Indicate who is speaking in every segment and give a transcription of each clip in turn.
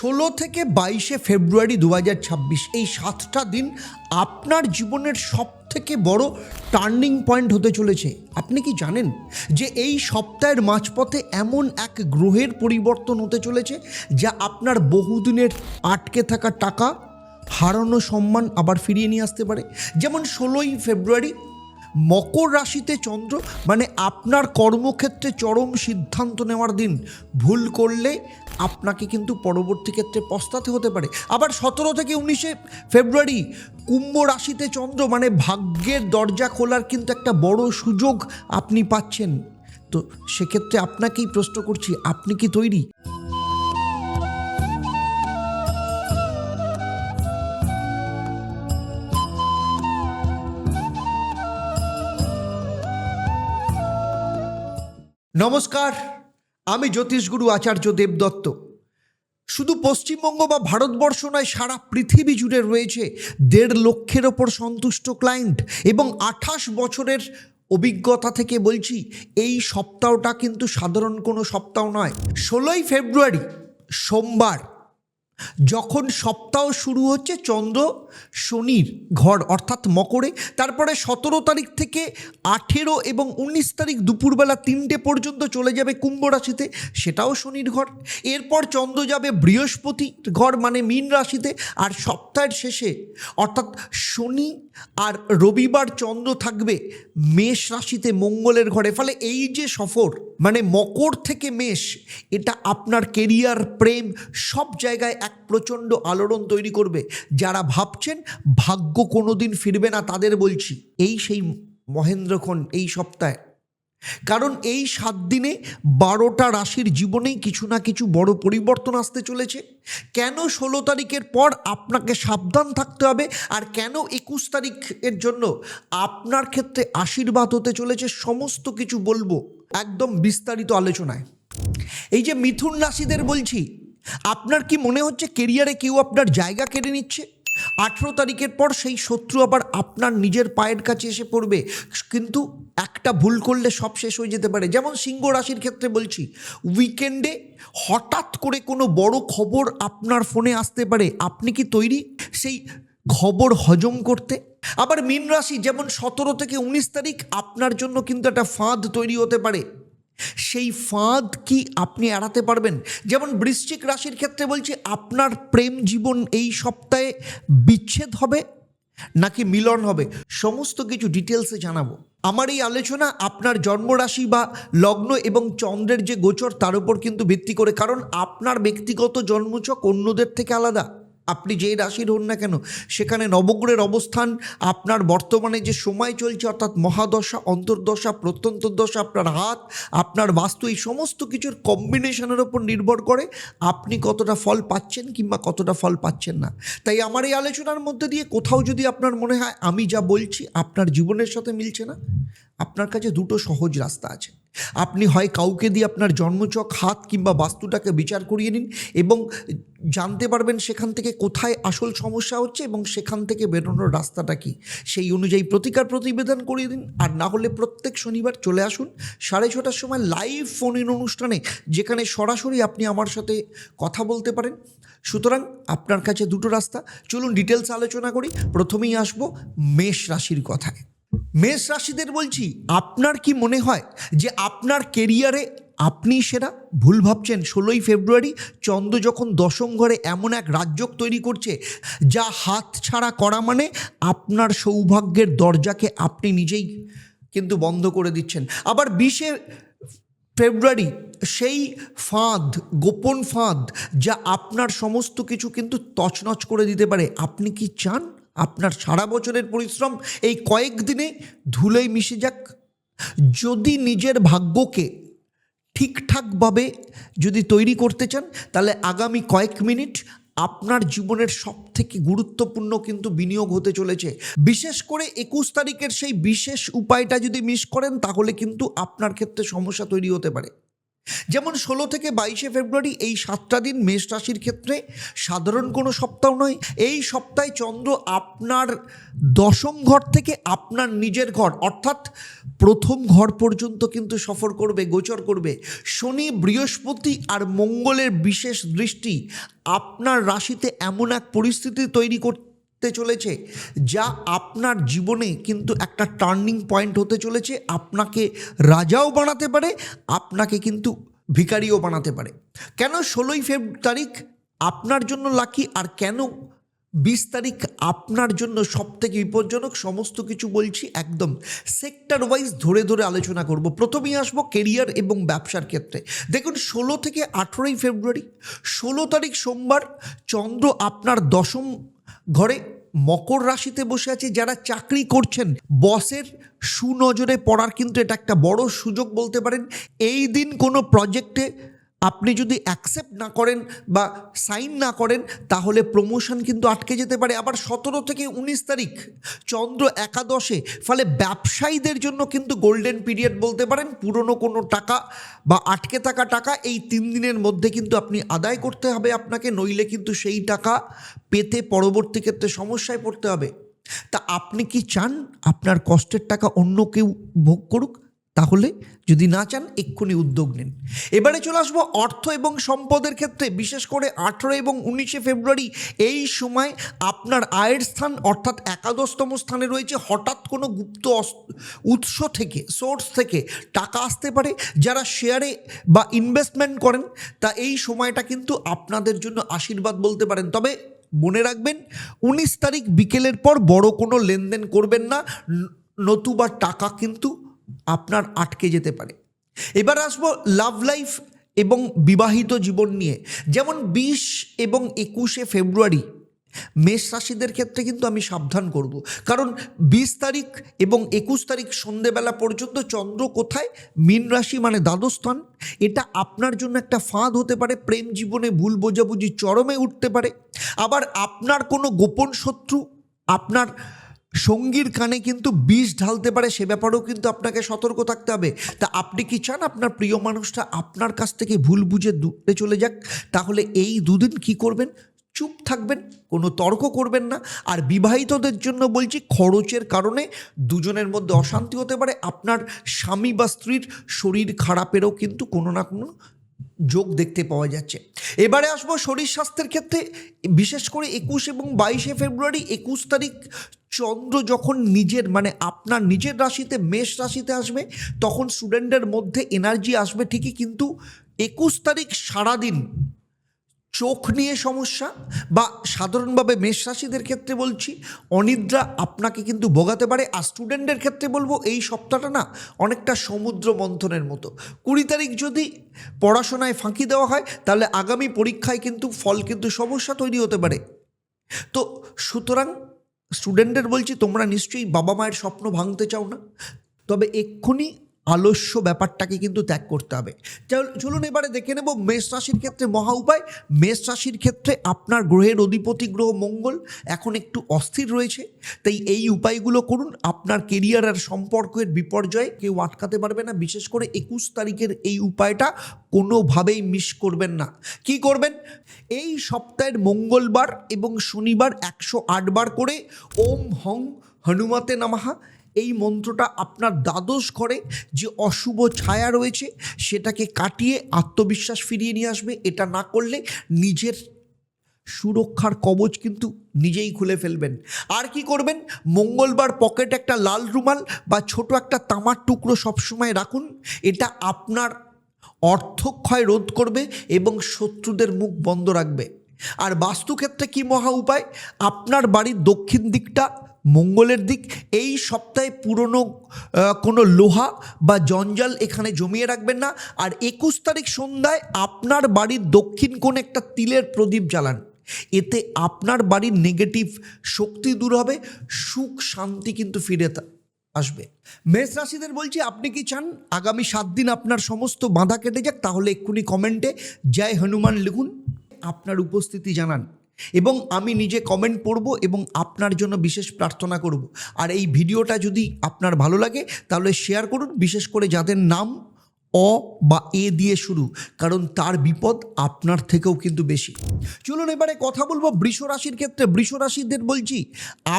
Speaker 1: 16 থেকে 22 ফেব্রুয়ারি 2026 এই 7টা দিন আপনার জীবনের সবথেকে বড় টার্নিং পয়েন্ট হতে চলেছে। আপনি কি জানেন যে এই সপ্তাহের মাঝপথে এমন এক গ্রহের পরিবর্তন হতে চলেছে যা আপনার বহুদিনের আটকে থাকা টাকা, হারানো সম্মান আবার ফিরিয়ে নিয়ে আসতে পারে। যেমন 16ই ফেব্রুয়ারি মকর রাশিতে চন্দ্র, মানে আপনার কর্মক্ষেত্রে চরম সিদ্ধান্ত নেওয়ার দিন। ভুল করলে আপনাকে কিন্তু পরবর্তী ক্ষেত্রে পস্তাতে হতে পারে। আবার 17 থেকে 19 ফেব্রুয়ারি কুম্ভ রাশিতে চন্দ্র, মানে ভাগ্যের দরজা খোলার কিন্তু একটা বড় সুযোগ আপনি পাচ্ছেন। তো সেক্ষেত্রে আপনাকেই প্রশ্ন করছি, আপনি কি তৈরি? নমস্কার, আমি জ্যোতিষগুরু আচার্য দেবদত্ত। শুধু পশ্চিমবঙ্গ বা ভারতবর্ষ নয়, সারা পৃথিবী জুড়ে রয়েছে 1.5 লক্ষের ওপর সন্তুষ্ট ক্লায়েন্ট এবং 28 বছরের অভিজ্ঞতা থেকে বলছি, এই সপ্তাহটা কিন্তু সাধারণ কোনো সপ্তাহ নয়। 16ই ফেব্রুয়ারি সোমবার যখন সপ্তাহ শুরু হচ্ছে চন্দ্র শনির ঘর অর্থাৎ মকরে, তারপরে 17 তারিখ থেকে 18 এবং 19 তারিখ দুপুরবেলা 3টে পর্যন্ত চলে যাবে কুম্ভ রাশিতে, সেটাও শনির ঘর। এরপর চন্দ্র যাবে বৃহস্পতির ঘর মানে মীন রাশিতে, আর সপ্তাহের শেষে অর্থাৎ শনি আর রবিবার চন্দ্র থাকবে মেষ রাশিতে মঙ্গলের ঘরে। ফলে এই যে সফর, মানে মকর থেকে মেষ, এটা আপনার কেরিয়ার, প্রেম সব জায়গায় এক প্রচণ্ড আলোড়ন তৈরি করবে। যারা ভাবছেন ভাগ্য কোনোদিন ফিরবে না, তাদের বলছি এই সেই মহেন্দ্রক্ষণ এই সপ্তাহে। কারণ এই 7 দিনে 12টা রাশির জীবনেই কিছু না কিছু বড় পরিবর্তন আসতে চলেছে। কেন 16 তারিখের পর আপনাকে সাবধান থাকতে হবে, আর কেন 21 তারিখের জন্য আপনার ক্ষেত্রে আশীর্বাদ হতে চলেছে, সমস্ত কিছু বলবো একদম বিস্তারিত আলোচনায়। এই যে মিথুন রাশিদের বলছি, আপনার কি মনে হচ্ছে কেরিয়ারে কেউ আপনার জায়গা কেড়ে নিচ্ছে? 18 তারিখের পর সেই শত্রু আবার আপনার নিজের পায়ের কাছে এসে পড়বে, কিন্তু একটা ভুল করলে সব শেষ হয়ে যেতে পারে। যেমন সিংহ রাশির ক্ষেত্রে বলছি, উইকেন্ডে হঠাৎ করে কোনো বড় খবর আপনার ফোনে আসতে পারে। আপনি কি তৈরি সেই খবর হজম করতে? আবার মীন রাশি, যেমন 17 থেকে 19 তারিখ আপনার জন্য কিন্তু একটা ফাঁদ তৈরি হতে পারে। সেই ফাঁদ কি আপনি এড়াতে পারবেন? যেমন বৃশ্চিক রাশির ক্ষেত্রে বলছি, আপনার প্রেম জীবন এই সপ্তাহে বিচ্ছেদ হবে নাকি মিলন হবে, সমস্ত কিছু ডিটেলসে জানাবো। আমার এই আলোচনা আপনার জন্মরাশি বা লগ্ন এবং চন্দ্রের যে গোচর তার উপর কিন্তু ভিত্তি করে, কারণ আপনার ব্যক্তিগত জন্মছক অন্যদের থেকে আলাদা। আপনি যে রাশির হন না কেন, সেখানে নবগ্রহের অবস্থান, আপনার বর্তমানে যে সময় চলছে অর্থাৎ মহাদশা, অন্তর্দশা, প্রত্যন্তর্দশা, আপনার হাত, আপনার বাস্তু, এই সমস্ত কিছুর কম্বিনেশনের ওপর নির্ভর করে আপনি কতটা ফল পাচ্ছেন কিংবা কতটা ফল পাচ্ছেন না। তাই আমার এই আলোচনার মধ্যে দিয়ে কোথাও যদি আপনার মনে হয় আমি যা বলছি আপনার জীবনের সাথে মিলছে না, আপনার কাছে দুটো সহজ রাস্তা আছে। আপনি হয় কাউকে দিয়ে আপনার জন্মছক, হাত কিংবা বাস্তুটাকে বিচার করিয়ে নিন এবং জানতে পারবেন সেখান থেকে কোথায় আসল সমস্যা হচ্ছে এবং সেখান থেকে বেরোনোর রাস্তাটা কী, সেই অনুযায়ী প্রতিকার প্রতিবেদন করিয়ে দিন। আর না হলে প্রত্যেক শনিবার চলে আসুন 6:30টার সময় লাইভ ফোন ইন অনুষ্ঠানে, যেখানে সরাসরি আপনি আমার সাথে কথা বলতে পারেন। সুতরাং আপনার কাছে দুটো রাস্তা, চলুন ডিটেলস আলোচনা করি। প্রথমেই আসবো মেষ রাশির কথায়। মেষ রাশিদের বলছি, আপনার কি মনে হয় যে আপনার কেরিয়ারে আপনি সেরা? ভুল ভাবছেন। 16ই ফেব্রুয়ারি চন্দ্র যখন 10ম ঘরে এমন এক রাজযোগ তৈরি করছে যা হাত ছাড়া করা, মানে আপনার সৌভাগ্যের দরজাকে আপনি নিজেই কিন্তু বন্ধ করে দিচ্ছেন। আবার 20 ফেব্রুয়ারি সেই ফাঁদ, গোপন ফাঁদ যা আপনার সমস্ত কিছু কিন্তু তছনছ করে দিতে পারে। আপনি কি চান আপনার সারা বছরের পরিশ্রম এই কয়েকদিনে ধুলোয় মিশে যাক? যদি নিজের ভাগ্যকে ঠিকঠাকভাবে যদি তৈরি করতে চান, তাহলে আগামী কয়েক মিনিট আপনার জীবনের সবথেকে গুরুত্বপূর্ণ কিন্তু বিনিয়োগ হতে চলেছে। বিশেষ করে 21 তারিখের সেই বিশেষ উপায়টা যদি মিস করেন, তাহলে কিন্তু আপনার ক্ষেত্রে সমস্যা তৈরি হতে পারে। যেমন 16 থেকে 22শে ফেব্রুয়ারি এই 7টা দিন মেষ রাশির ক্ষেত্রে সাধারণ কোনো সপ্তাহ নয়। এই সপ্তাহে চন্দ্র আপনার দশম ঘর থেকে আপনার নিজের ঘর অর্থাৎ প্রথম ঘর পর্যন্ত কিন্তু সফর করবে, গোচর করবে। শনি, বৃহস্পতি আর মঙ্গলের বিশেষ দৃষ্টি আপনার রাশিতে এমন এক পরিস্থিতি তৈরি করতে চলেছে যা আপনার জীবনে কিন্তু একটা টার্নিং পয়েন্ট হতে চলেছে। আপনাকে রাজাও বানাতে পারে, আপনাকে কিন্তু ভিখারিও বানাতে পারে। কেন 16ই তারিখ আপনার জন্য লাকি আর কেন 20 তারিখ আপনার জন্য সবথেকে বিপজ্জনক, সমস্ত কিছু বলছি একদম সেক্টর ওয়াইজ ধরে ধরে আলোচনা করব। প্রথমেই আসবো কেরিয়ার এবং ব্যবসার ক্ষেত্রে। দেখুন 16 থেকে 18ই ফেব্রুয়ারি, 16 তারিখ সোমবার চন্দ্র আপনার দশম ঘরে মকর রাশিতে বসে আছে। যারা চাকরি করছেন বসের সুনজরে পড়ার কিন্তু এটা একটা বড় সুযোগ বলতে পারেন। এই দিন কোনো প্রজেক্টে আপনি যদি অ্যাকসেপ্ট না করেন বা সাইন না করেন তাহলে প্রমোশন কিন্তু আটকে যেতে পারে। আবার 17 থেকে 19 তারিখ চন্দ্র একাদশে, ফলে ব্যবসায়ীদের জন্য কিন্তু গোল্ডেন পিরিয়ড বলতে পারেন। পুরনো কোনো টাকা বা আটকে থাকা টাকা এই 3 দিনের মধ্যে কিন্তু আপনি আদায় করতে হবে আপনাকে, নইলে কিন্তু সেই টাকা পেতে পরবর্তী ক্ষেত্রে সমস্যায় পড়তে হবে। তা আপনি কি চান আপনার কষ্টের টাকা অন্য কেউ ভোগ করুক? তাহলে যদি না চান এক্ষুনি উদ্যোগ নিন। এবারে চলে আসবো অর্থ এবং সম্পদের ক্ষেত্রে। বিশেষ করে 18 এবং 19শে ফেব্রুয়ারি এই সময় আপনার আয়ের স্থান অর্থাৎ একাদশতম স্থানে রয়েছে। হঠাৎ কোনো গুপ্ত উৎস থেকে, সোর্স থেকে টাকা আসতে পারে। যারা শেয়ারে বা ইনভেস্টমেন্ট করেন তা এই সময়টা কিন্তু আপনাদের জন্য আশীর্বাদ বলতে পারেন। তবে মনে রাখবেন 19 তারিখ বিকেলের পর বড় কোনো লেনদেন করবেন না, নতুবা টাকা কিন্তু আপনার আটকে যেতে পারে। এবার আসবো লাভ লাইফ এবং বিবাহিত জীবন নিয়ে। যেমন 20 এবং 21শে ফেব্রুয়ারি মেষ রাশিদের ক্ষেত্রে কিন্তু আমি সাবধান করব, কারণ 20 তারিখ এবং 21 তারিখ সন্ধেবেলা পর্যন্ত চন্দ্র কোথায়? মীন রাশি, মানে দ্বাদস্থান। এটা আপনার জন্য একটা ফাঁদ হতে পারে। প্রেম জীবনে ভুল বোঝাবুঝি চরমে উঠতে পারে। আবার আপনার কোনো গোপন শত্রু আপনার সঙ্গীর কানে কিন্তু বিষ ঢালতে পারে, সে ব্যাপারেও কিন্তু আপনাকে সতর্ক থাকতে হবে। তা আপনি কি চান আপনার প্রিয় মানুষটা আপনার কাছ থেকে ভুল বুঝে দূরে চলে যাক? তাহলে এই দুদিন কি করবেন? চুপ থাকবেন, কোনো তর্ক করবেন না। আর বিবাহিতদের জন্য বলছি, খরচের কারণে দুজনের মধ্যে অশান্তি হতে পারে। আপনার স্বামী বা স্ত্রীর শরীর খারাপেরও কিন্তু কোনো না কোনো যোগ দেখতে পাওয়া যাচ্ছে। এবারে আসবো শরীর স্বাস্থ্যের ক্ষেত্রে। বিশেষ করে 21 এবং 22শে ফেব্রুয়ারি, 21 তারিখ চন্দ্র যখন নিজের মানে আপনার নিজের রাশিতে মেষ রাশিতে আসবে তখন স্টুডেন্টদের মধ্যে এনার্জি আসবে ঠিকই, কিন্তু 21 তারিখ সারাদিন চোখ নিয়ে সমস্যা বা সাধারণভাবে মেষ রাশিদের ক্ষেত্রে বলছি অনিদ্রা আপনাকে কিন্তু ভোগাতে পারে। আর স্টুডেন্টদের ক্ষেত্রে বলবো এই সপ্তাহটা না অনেকটা সমুদ্র মন্থনের মতো। 20 তারিখ যদি পড়াশোনায় ফাঁকি দেওয়া হয় তাহলে আগামী পরীক্ষায় কিন্তু ফল কিন্তু সমস্যা তৈরি হতে পারে। তো সুতরাং স্টুডেন্টদের বলছি, তোমরা নিশ্চয়ই বাবা মায়ের স্বপ্ন ভাঙতে চাও না, তবে এক্ষুনি আলস্য ব্যাপারটাকে কিন্তু ত্যাগ করতে হবে। চলুন এবারে দেখে নেব মেষ রাশির ক্ষেত্রে মহা উপায়। মেষ রাশির ক্ষেত্রে আপনার গ্রহের অধিপতি গ্রহ মঙ্গল এখন একটু অস্থির রয়েছে, তাই এই উপায়গুলো করুন। আপনার কেরিয়ার আর সম্পর্কের বিপর্যয়ে কেউ আটকাতে পারবে না। বিশেষ করে 21 তারিখের এই উপায়টা কোনোভাবেই মিস করবেন না। কি করবেন? এই সপ্তাহের মঙ্গলবার এবং শনিবার 108 বার করে ওম হং হনুমতে নমঃ এই মন্ত্রটা আপনার দ্বাদশ ঘরে যে অশুভ ছায়া রয়েছে সেটাকে কাটিয়ে আত্মবিশ্বাস ফিরিয়ে নিয়ে আসবে। এটা না করলে নিজের সুরক্ষার কবচ কিন্তু নিজেই খুলে ফেলবেন। আর কি করবেন? মঙ্গলবার পকেটে একটা লাল রুমাল বা ছোট একটা তামার টুকরো সবসময় রাখুন। এটা আপনার অর্থক্ষয় রোধ করবে এবং শত্রুদের মুখ বন্ধ রাখবে। আর বাস্তুক্ষেত্রে কি মহা উপায়? আপনার বাড়ির দক্ষিণ দিকটা মঙ্গলের দিক। এই সপ্তাহে পুরনো কোনো লোহা বা জঞ্জাল এখানে জমিয়ে রাখবেন না। আর 21 তারিখ সন্ধ্যায় আপনার বাড়ির দক্ষিণ কোণে একটা তিলের প্রদীপ জ্বালান। এতে আপনার বাড়ির নেগেটিভ শক্তি দূর হবে, সুখ শান্তি কিন্তু ফিরে আসবে। মেষ রাশিদের বলছি, আপনি কি চান আগামী 7 দিন আপনার সমস্ত বাধা কেটে যাক? তাহলে এক্ষুনি কমেন্টে জয় হনুমান লিখুন, আপনার উপস্থিতি জানান এবং আমি নিজে কমেন্ট পড়ব এবং আপনার জন্য বিশেষ প্রার্থনা করব। আর এই ভিডিওটা যদি আপনার ভালো লাগে তাহলে শেয়ার করুন, বিশেষ করে যাদের নাম অ বা এ দিয়ে শুরু, কারণ তার বিপদ আপনার থেকেও কিন্তু বেশি। চলুন এবারে কথা বলবো বৃষ রাশির ক্ষেত্রে। বৃষ রাশিদের বলছি,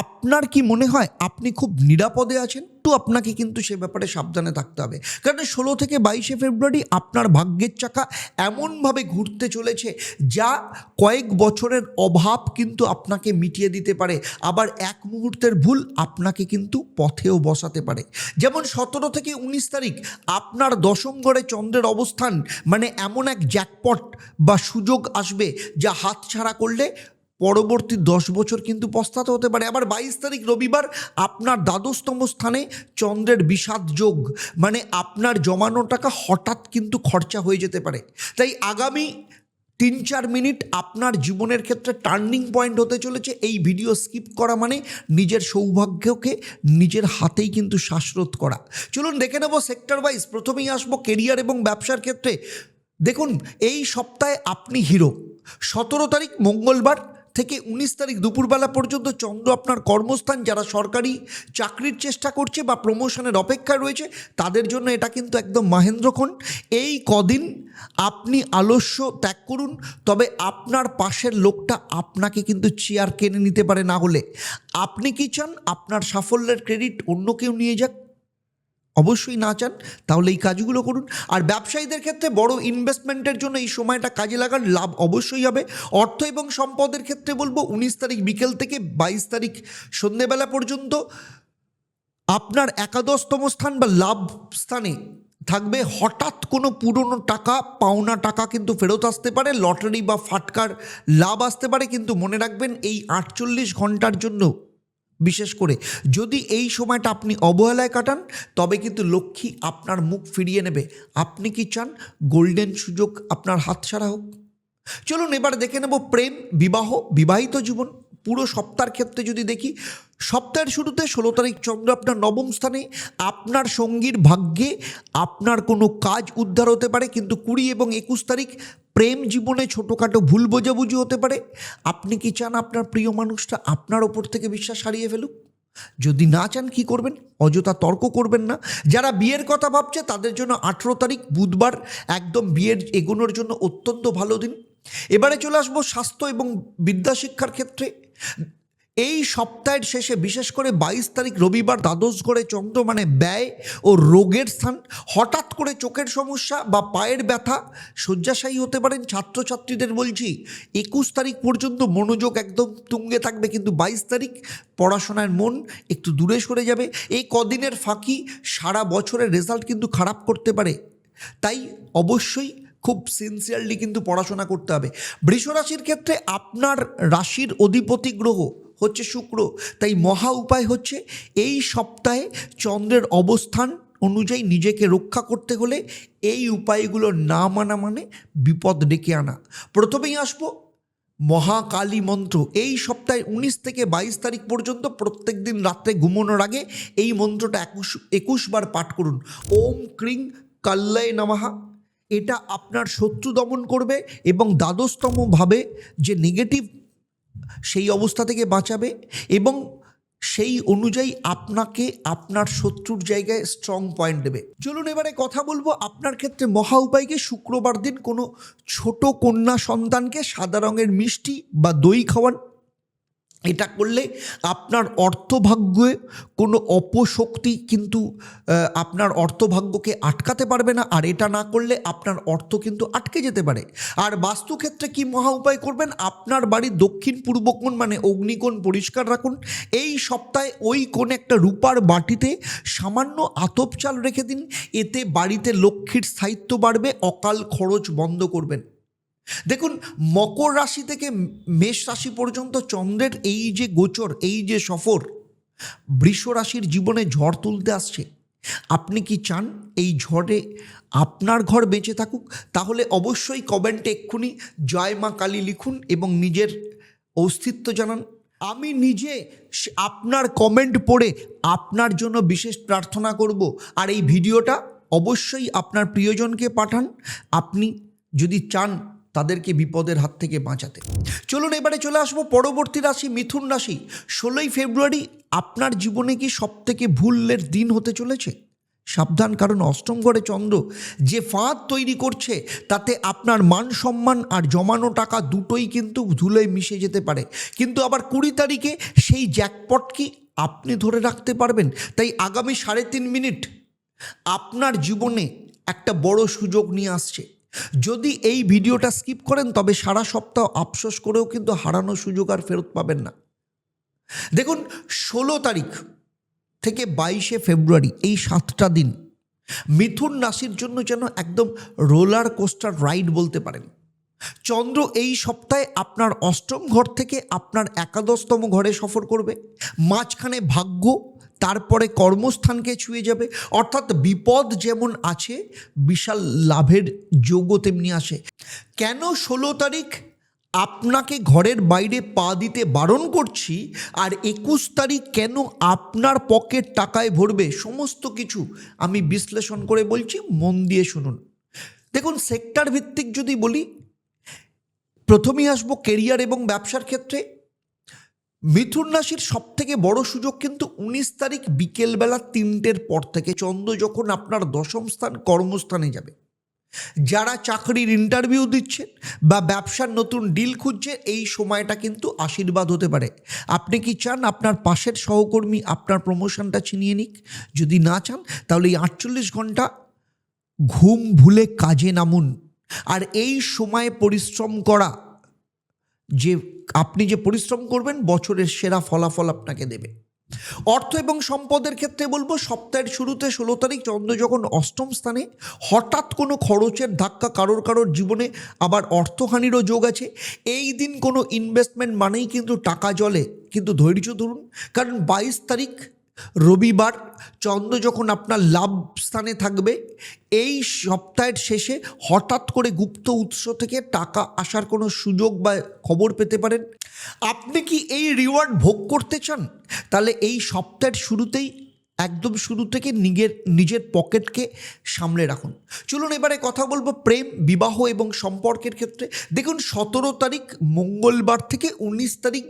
Speaker 1: আপনার কি মনে হয় আপনি খুব নিরাপদে আছেন? তো আপনাকে কিন্তু সে ব্যাপারে সাবধানে থাকতে হবে, কারণ 16 থেকে 22 ফেব্রুয়ারি আপনার ভাগ্যের চাকা এমনভাবে ঘুরতে চলেছে যা কয়েক বছরের অভাব কিন্তু আপনাকে মিটিয়ে দিতে পারে, আবার এক মুহূর্তের ভুল আপনাকে কিন্তু পথেও বসাতে পারে। যেমন 17 থেকে 19 তারিখ আপনার দশম ঘরে চন্দ্রের অবস্থান, মানে এমন এক জ্যাকপট বা সুযোগ আসবে যা হাতছাড়া করলে পরবর্তী 10 বছর কিন্তু পস্তাতে হতে পারে। আবার 22 তারিখ রবিবার আপনার দ্বাদশতম স্থানে চন্দ্রের বিষাদ যোগ, মানে আপনার জমানো টাকা হঠাৎ কিন্তু খরচা হয়ে যেতে পারে। তাই আগামী 3-4 মিনিট আপনার জীবনের ক্ষেত্রে টার্নিং পয়েন্ট হতে চলেছে। এই ভিডিও স্কিপ করা মানে নিজের সৌভাগ্যকে নিজের হাতেই কিন্তু শ্বাসরোধ করা। চলুন দেখে নেব সেক্টর ওয়াইজ। প্রথমেই আসবো কেরিয়ার এবং ব্যবসার ক্ষেত্রে। দেখুন, এই সপ্তাহে আপনি হিরো। 17 তারিখ মঙ্গলবার থেকে 19 তারিখ দুপুরবেলা পর্যন্ত চন্দ্র আপনার কর্মস্থান, যারা সরকারি চাকরির চেষ্টা করছে বা প্রমোশনের অপেক্ষায় রয়েছে তাদের জন্য এটা কিন্তু একদম মহেন্দ্রক্ষণ। এই কদিন আপনি আলস্য ত্যাগ করুন, তবে আপনার পাশের লোকটা আপনাকে কিন্তু চেয়ার কেড়ে নিতে পারে। না হলে আপনি কি চান আপনার সাফল্যের ক্রেডিট অন্য কেউ নিয়ে যাক? অবশ্যই না চান, তাহলে এই কাজগুলো করুন। আর ব্যবসায়ীদের ক্ষেত্রে বড় ইনভেস্টমেন্টের জন্য এই সময়টা কাজে লাগান, লাভ অবশ্যই হবে। অর্থ এবং সম্পদের ক্ষেত্রে বলবো 19 তারিখ বিকেল থেকে 22 তারিখ সন্ধ্যেবেলা পর্যন্ত আপনার একাদশতম স্থান বা লাভ স্থানে থাকবে। হঠাৎ কোনো পুরনো টাকা, পাওনা টাকা কিন্তু ফেরত আসতে পারে, লটারি বা ফাটকার লাভ আসতে পারে। কিন্তু মনে রাখবেন, এই 48 ঘন্টার জন্য বিশেষ করে যদি এই সময়টা আপনি অবহেলায় কাটান, তবে কিন্তু লক্ষ্মী আপনার মুখ ফিরিয়ে নেবে। আপনি কি চান গোল্ডেন সুযোগ আপনার হাতছাড়া হোক? চলুন এবার দেখে নেব প্রেম, বিবাহ, বিবাহিত জীবন। পুরো সপ্তাহের ক্ষেত্রে যদি দেখি, সপ্তাহের শুরুতে 16 তারিখ চন্দ্র আপনার নবম স্থানে। আপনার সঙ্গীর ভাগ্যে আপনার কোনো কাজ উদ্ধার হতে পারে, কিন্তু 20 এবং 21 তারিখ প্রেম জীবনে ছোটোখাটো ভুল বোঝাবুঝি হতে পারে। আপনি কি চান আপনার প্রিয় মানুষটা আপনার ওপর থেকে বিশ্বাস হারিয়ে ফেলুক? যদি না চান কি করবেন? অযথা তর্ক করবেন না। যারা বিয়ের কথা ভাবছে তাদের জন্য 18 তারিখ বুধবার একদম বিয়ের এগোনোর জন্য অত্যন্ত ভালো দিন। এবারে চলে আসবো স্বাস্থ্য এবং বিদ্যাশিক্ষার ক্ষেত্রে। এই সপ্তাহের শেষে বিশেষ করে 22 তারিখ রবিবার দ্বাদশ ঘরে চন্দ্র, মানে ব্যয় ও রোগের স্থান। হঠাৎ করে চোখের সমস্যা বা পায়ের ব্যথা, শয্যাশায়ী হতে পারেন। ছাত্রছাত্রীদের বলছি 21 তারিখ পর্যন্ত মনোযোগ একদম তুঙ্গে থাকবে, কিন্তু 22 তারিখ পড়াশোনার মন একটু দূরে সরে যাবে। এই কদিনের ফাঁকি সারা বছরের রেজাল্ট কিন্তু খারাপ করতে পারে, তাই অবশ্যই খুব সিনসিয়ারলি কিন্তু পড়াশোনা করতে হবে। বৃষ রাশির ক্ষেত্রে আপনার রাশির অধিপতি গ্রহ হচ্ছে শুক্র, তাই মহা উপায় হচ্ছে এই সপ্তাহে চন্দ্রের অবস্থান অনুযায়ী নিজেকে রক্ষা করতে হলে এই উপায়গুলো না মানা মানে বিপদ ডেকে আনা। প্রথমেই আসবো মহাকালী মন্ত্র। এই সপ্তাহে 19 থেকে 22 তারিখ পর্যন্ত প্রত্যেক দিন রাত্রে ঘুমানোর আগে এই মন্ত্রটা 21 বার পাঠ করুন। ওম ক্রিং কাল্লায় নমঃ। এটা আপনার শত্রু দমন করবে এবং দ্বাদশতমভাবে যে নেগেটিভ সেই অবস্থা থেকে বাঁচাবে, এবং সেই অনুযায়ী আপনাকে আপনার শত্রুর জায়গায় স্ট্রং পয়েন্ট দেবে। চলুন এবারে কথা বলবো আপনার ক্ষেত্রে মহা উপায়কে। শুক্রবার দিন কোনো ছোট কন্যা সন্তানকে সাদা রঙের মিষ্টি বা দই খাওয়ান। এটা করলে আপনার অর্থভাগ্যে কোনো অপশক্তি কিন্তু আপনার অর্থভাগ্যকে আটকাতে পারবে না, আর এটা না করলে আপনার অর্থ কিন্তু আটকে যেতে পারে। আর বাস্তুক্ষেত্রে কি মহা উপায় করবেন? আপনার বাড়ির দক্ষিণ পূর্ব কোণ, মানে অগ্নিকোণ পরিষ্কার রাখুন। এই সপ্তাহে ওই কোণে একটা রূপার বাটিতে সামান্য আতপ চাল রেখে দিন, এতে বাড়িতে লক্ষ্মীর স্থায়িত্ব বাড়বে, অকাল খরচ বন্ধ করবেন। দেখুন, মকর রাশি থেকে মেষ রাশি পর্যন্ত চন্দ্রের এই যে গোচর, এই যে সফর বৃষ রাশির জীবনে ঝড় তুলতে আসছে। আপনি কি চান এই ঝড়ে আপনার ঘর বেঁচে থাকুক? তাহলে অবশ্যই কমেন্টে এক্ষুনি জয় মা কালী লিখুন এবং নিজের অস্তিত্ব জানান। আমি নিজে আপনার কমেন্ট পড়ে আপনার জন্য বিশেষ প্রার্থনা করব। আর এই ভিডিওটা অবশ্যই আপনার প্রিয়জনকে পাঠান, আপনি যদি চান তাদেরকে বিপদের হাত থেকে বাঁচাতে। চলুন এবারে চলে আসবো পরবর্তী রাশি মিথুন রাশি। 16ই ফেব্রুয়ারি আপনার জীবনে কি সবথেকে ভুলের দিন হতে চলেছে? সাবধান, কারণ অষ্টম ঘরে চন্দ্র যে ফাঁদ তৈরি করছে তাতে আপনার মান সম্মান আর জমানো টাকা দুটোই কিন্তু ধুলোয় মিশে যেতে পারে। কিন্তু আবার 20 তারিখে সেই জ্যাকপট কি আপনি ধরে রাখতে পারবেন? তাই আগামী 3.5 মিনিট আপনার জীবনে একটা বড় সুযোগ নিয়ে আসছে। যদি এই ভিডিওটা স্কিপ করেন তবে সারা সপ্তাহ আফসোস করেও কিন্তু হারানো সুযোগ আর ফেরত পাবেন না। দেখুন, 16 তারিখ থেকে 22শে ফেব্রুয়ারি এই 7টা দিন মিথুন রাশির জন্য যেন একদম রোলার কোস্টার রাইড বলতে পারেন। চন্দ্র এই সপ্তাহে আপনার অষ্টম ঘর থেকে আপনার একাদশতম ঘরে সফর করবে, মাঝখানে ভাগ্য, তারপরে কর্মস্থানকে ছুঁয়ে যাবে। অর্থাৎ বিপদ যেমন আছে, বিশাল লাভের যোগও তেমনি আসে। কেন 16 তারিখ আপনাকে ঘরের বাইরে পা দিতে বারণ করছি, আর 21 তারিখ কেন আপনার পকেট টাকায় ভরবে, সমস্ত কিছু আমি বিশ্লেষণ করে বলছি, মন দিয়ে শুনুন। দেখুন, সেক্টর ভিত্তিক যদি বলি, প্রথমেই আসবো কেরিয়ার এবং ব্যবসার ক্ষেত্রে। মিথুন রাশির সব থেকে বড় সুযোগ কিন্তু 19 তারিখ বিকেলবেলা 3টের পর থেকে, চন্দ্র যখন আপনার দশম স্থান কর্মস্থানে যাবে। যারা চাকরির ইন্টারভিউ দিচ্ছেন বা ব্যবসার নতুন ডিল খুঁজছে, এই সময়টা কিন্তু আশীর্বাদ হতে পারে। আপনি কি চান আপনার পাশের সহকর্মী আপনার প্রমোশনটা ছিনিয়ে নিক? যদি না চান তাহলে এই 48 ঘন্টা ঘুম ভুলে কাজে নামুন। আর এই সময়ে পরিশ্রম করা, যে আপনি যে পরিশ্রম করবেন বছরের সেরা ফলাফল আপনাকে দেবে। অর্থ এবং সম্পদের ক্ষেত্রে বলবো, সপ্তাহের শুরুতে 16 তারিখ চন্দ্র যখন অষ্টম স্থানে, হঠাৎ কোনো খরচের ধাক্কা, কারোর জীবনে আবার অর্থহানিরও যোগ আছে। এই দিন কোনো ইনভেস্টমেন্ট মানেই কিন্তু টাকা জলে, কিন্তু ধৈর্য ধরুন, কারণ 22 তারিখ রবিবার চন্দ্র যখন আপনার লাভ স্থানে থাকবে, এই সপ্তাহের শেষে হঠাৎ করে গুপ্ত উৎস থেকে টাকা আসার কোনো সুযোগ বা খবর পেতে পারেন। আপনি কি এই রিওয়ার্ড ভোগ করতে চান? তাহলে এই সপ্তাহের শুরুতেই, একদম শুরু থেকে নিজের পকেটকে সামলে রাখুন। চলুন এবারে কথা বলবো প্রেম, বিবাহ এবং সম্পর্কের ক্ষেত্রে। দেখুন, 17 তারিখ মঙ্গলবার থেকে 19 তারিখ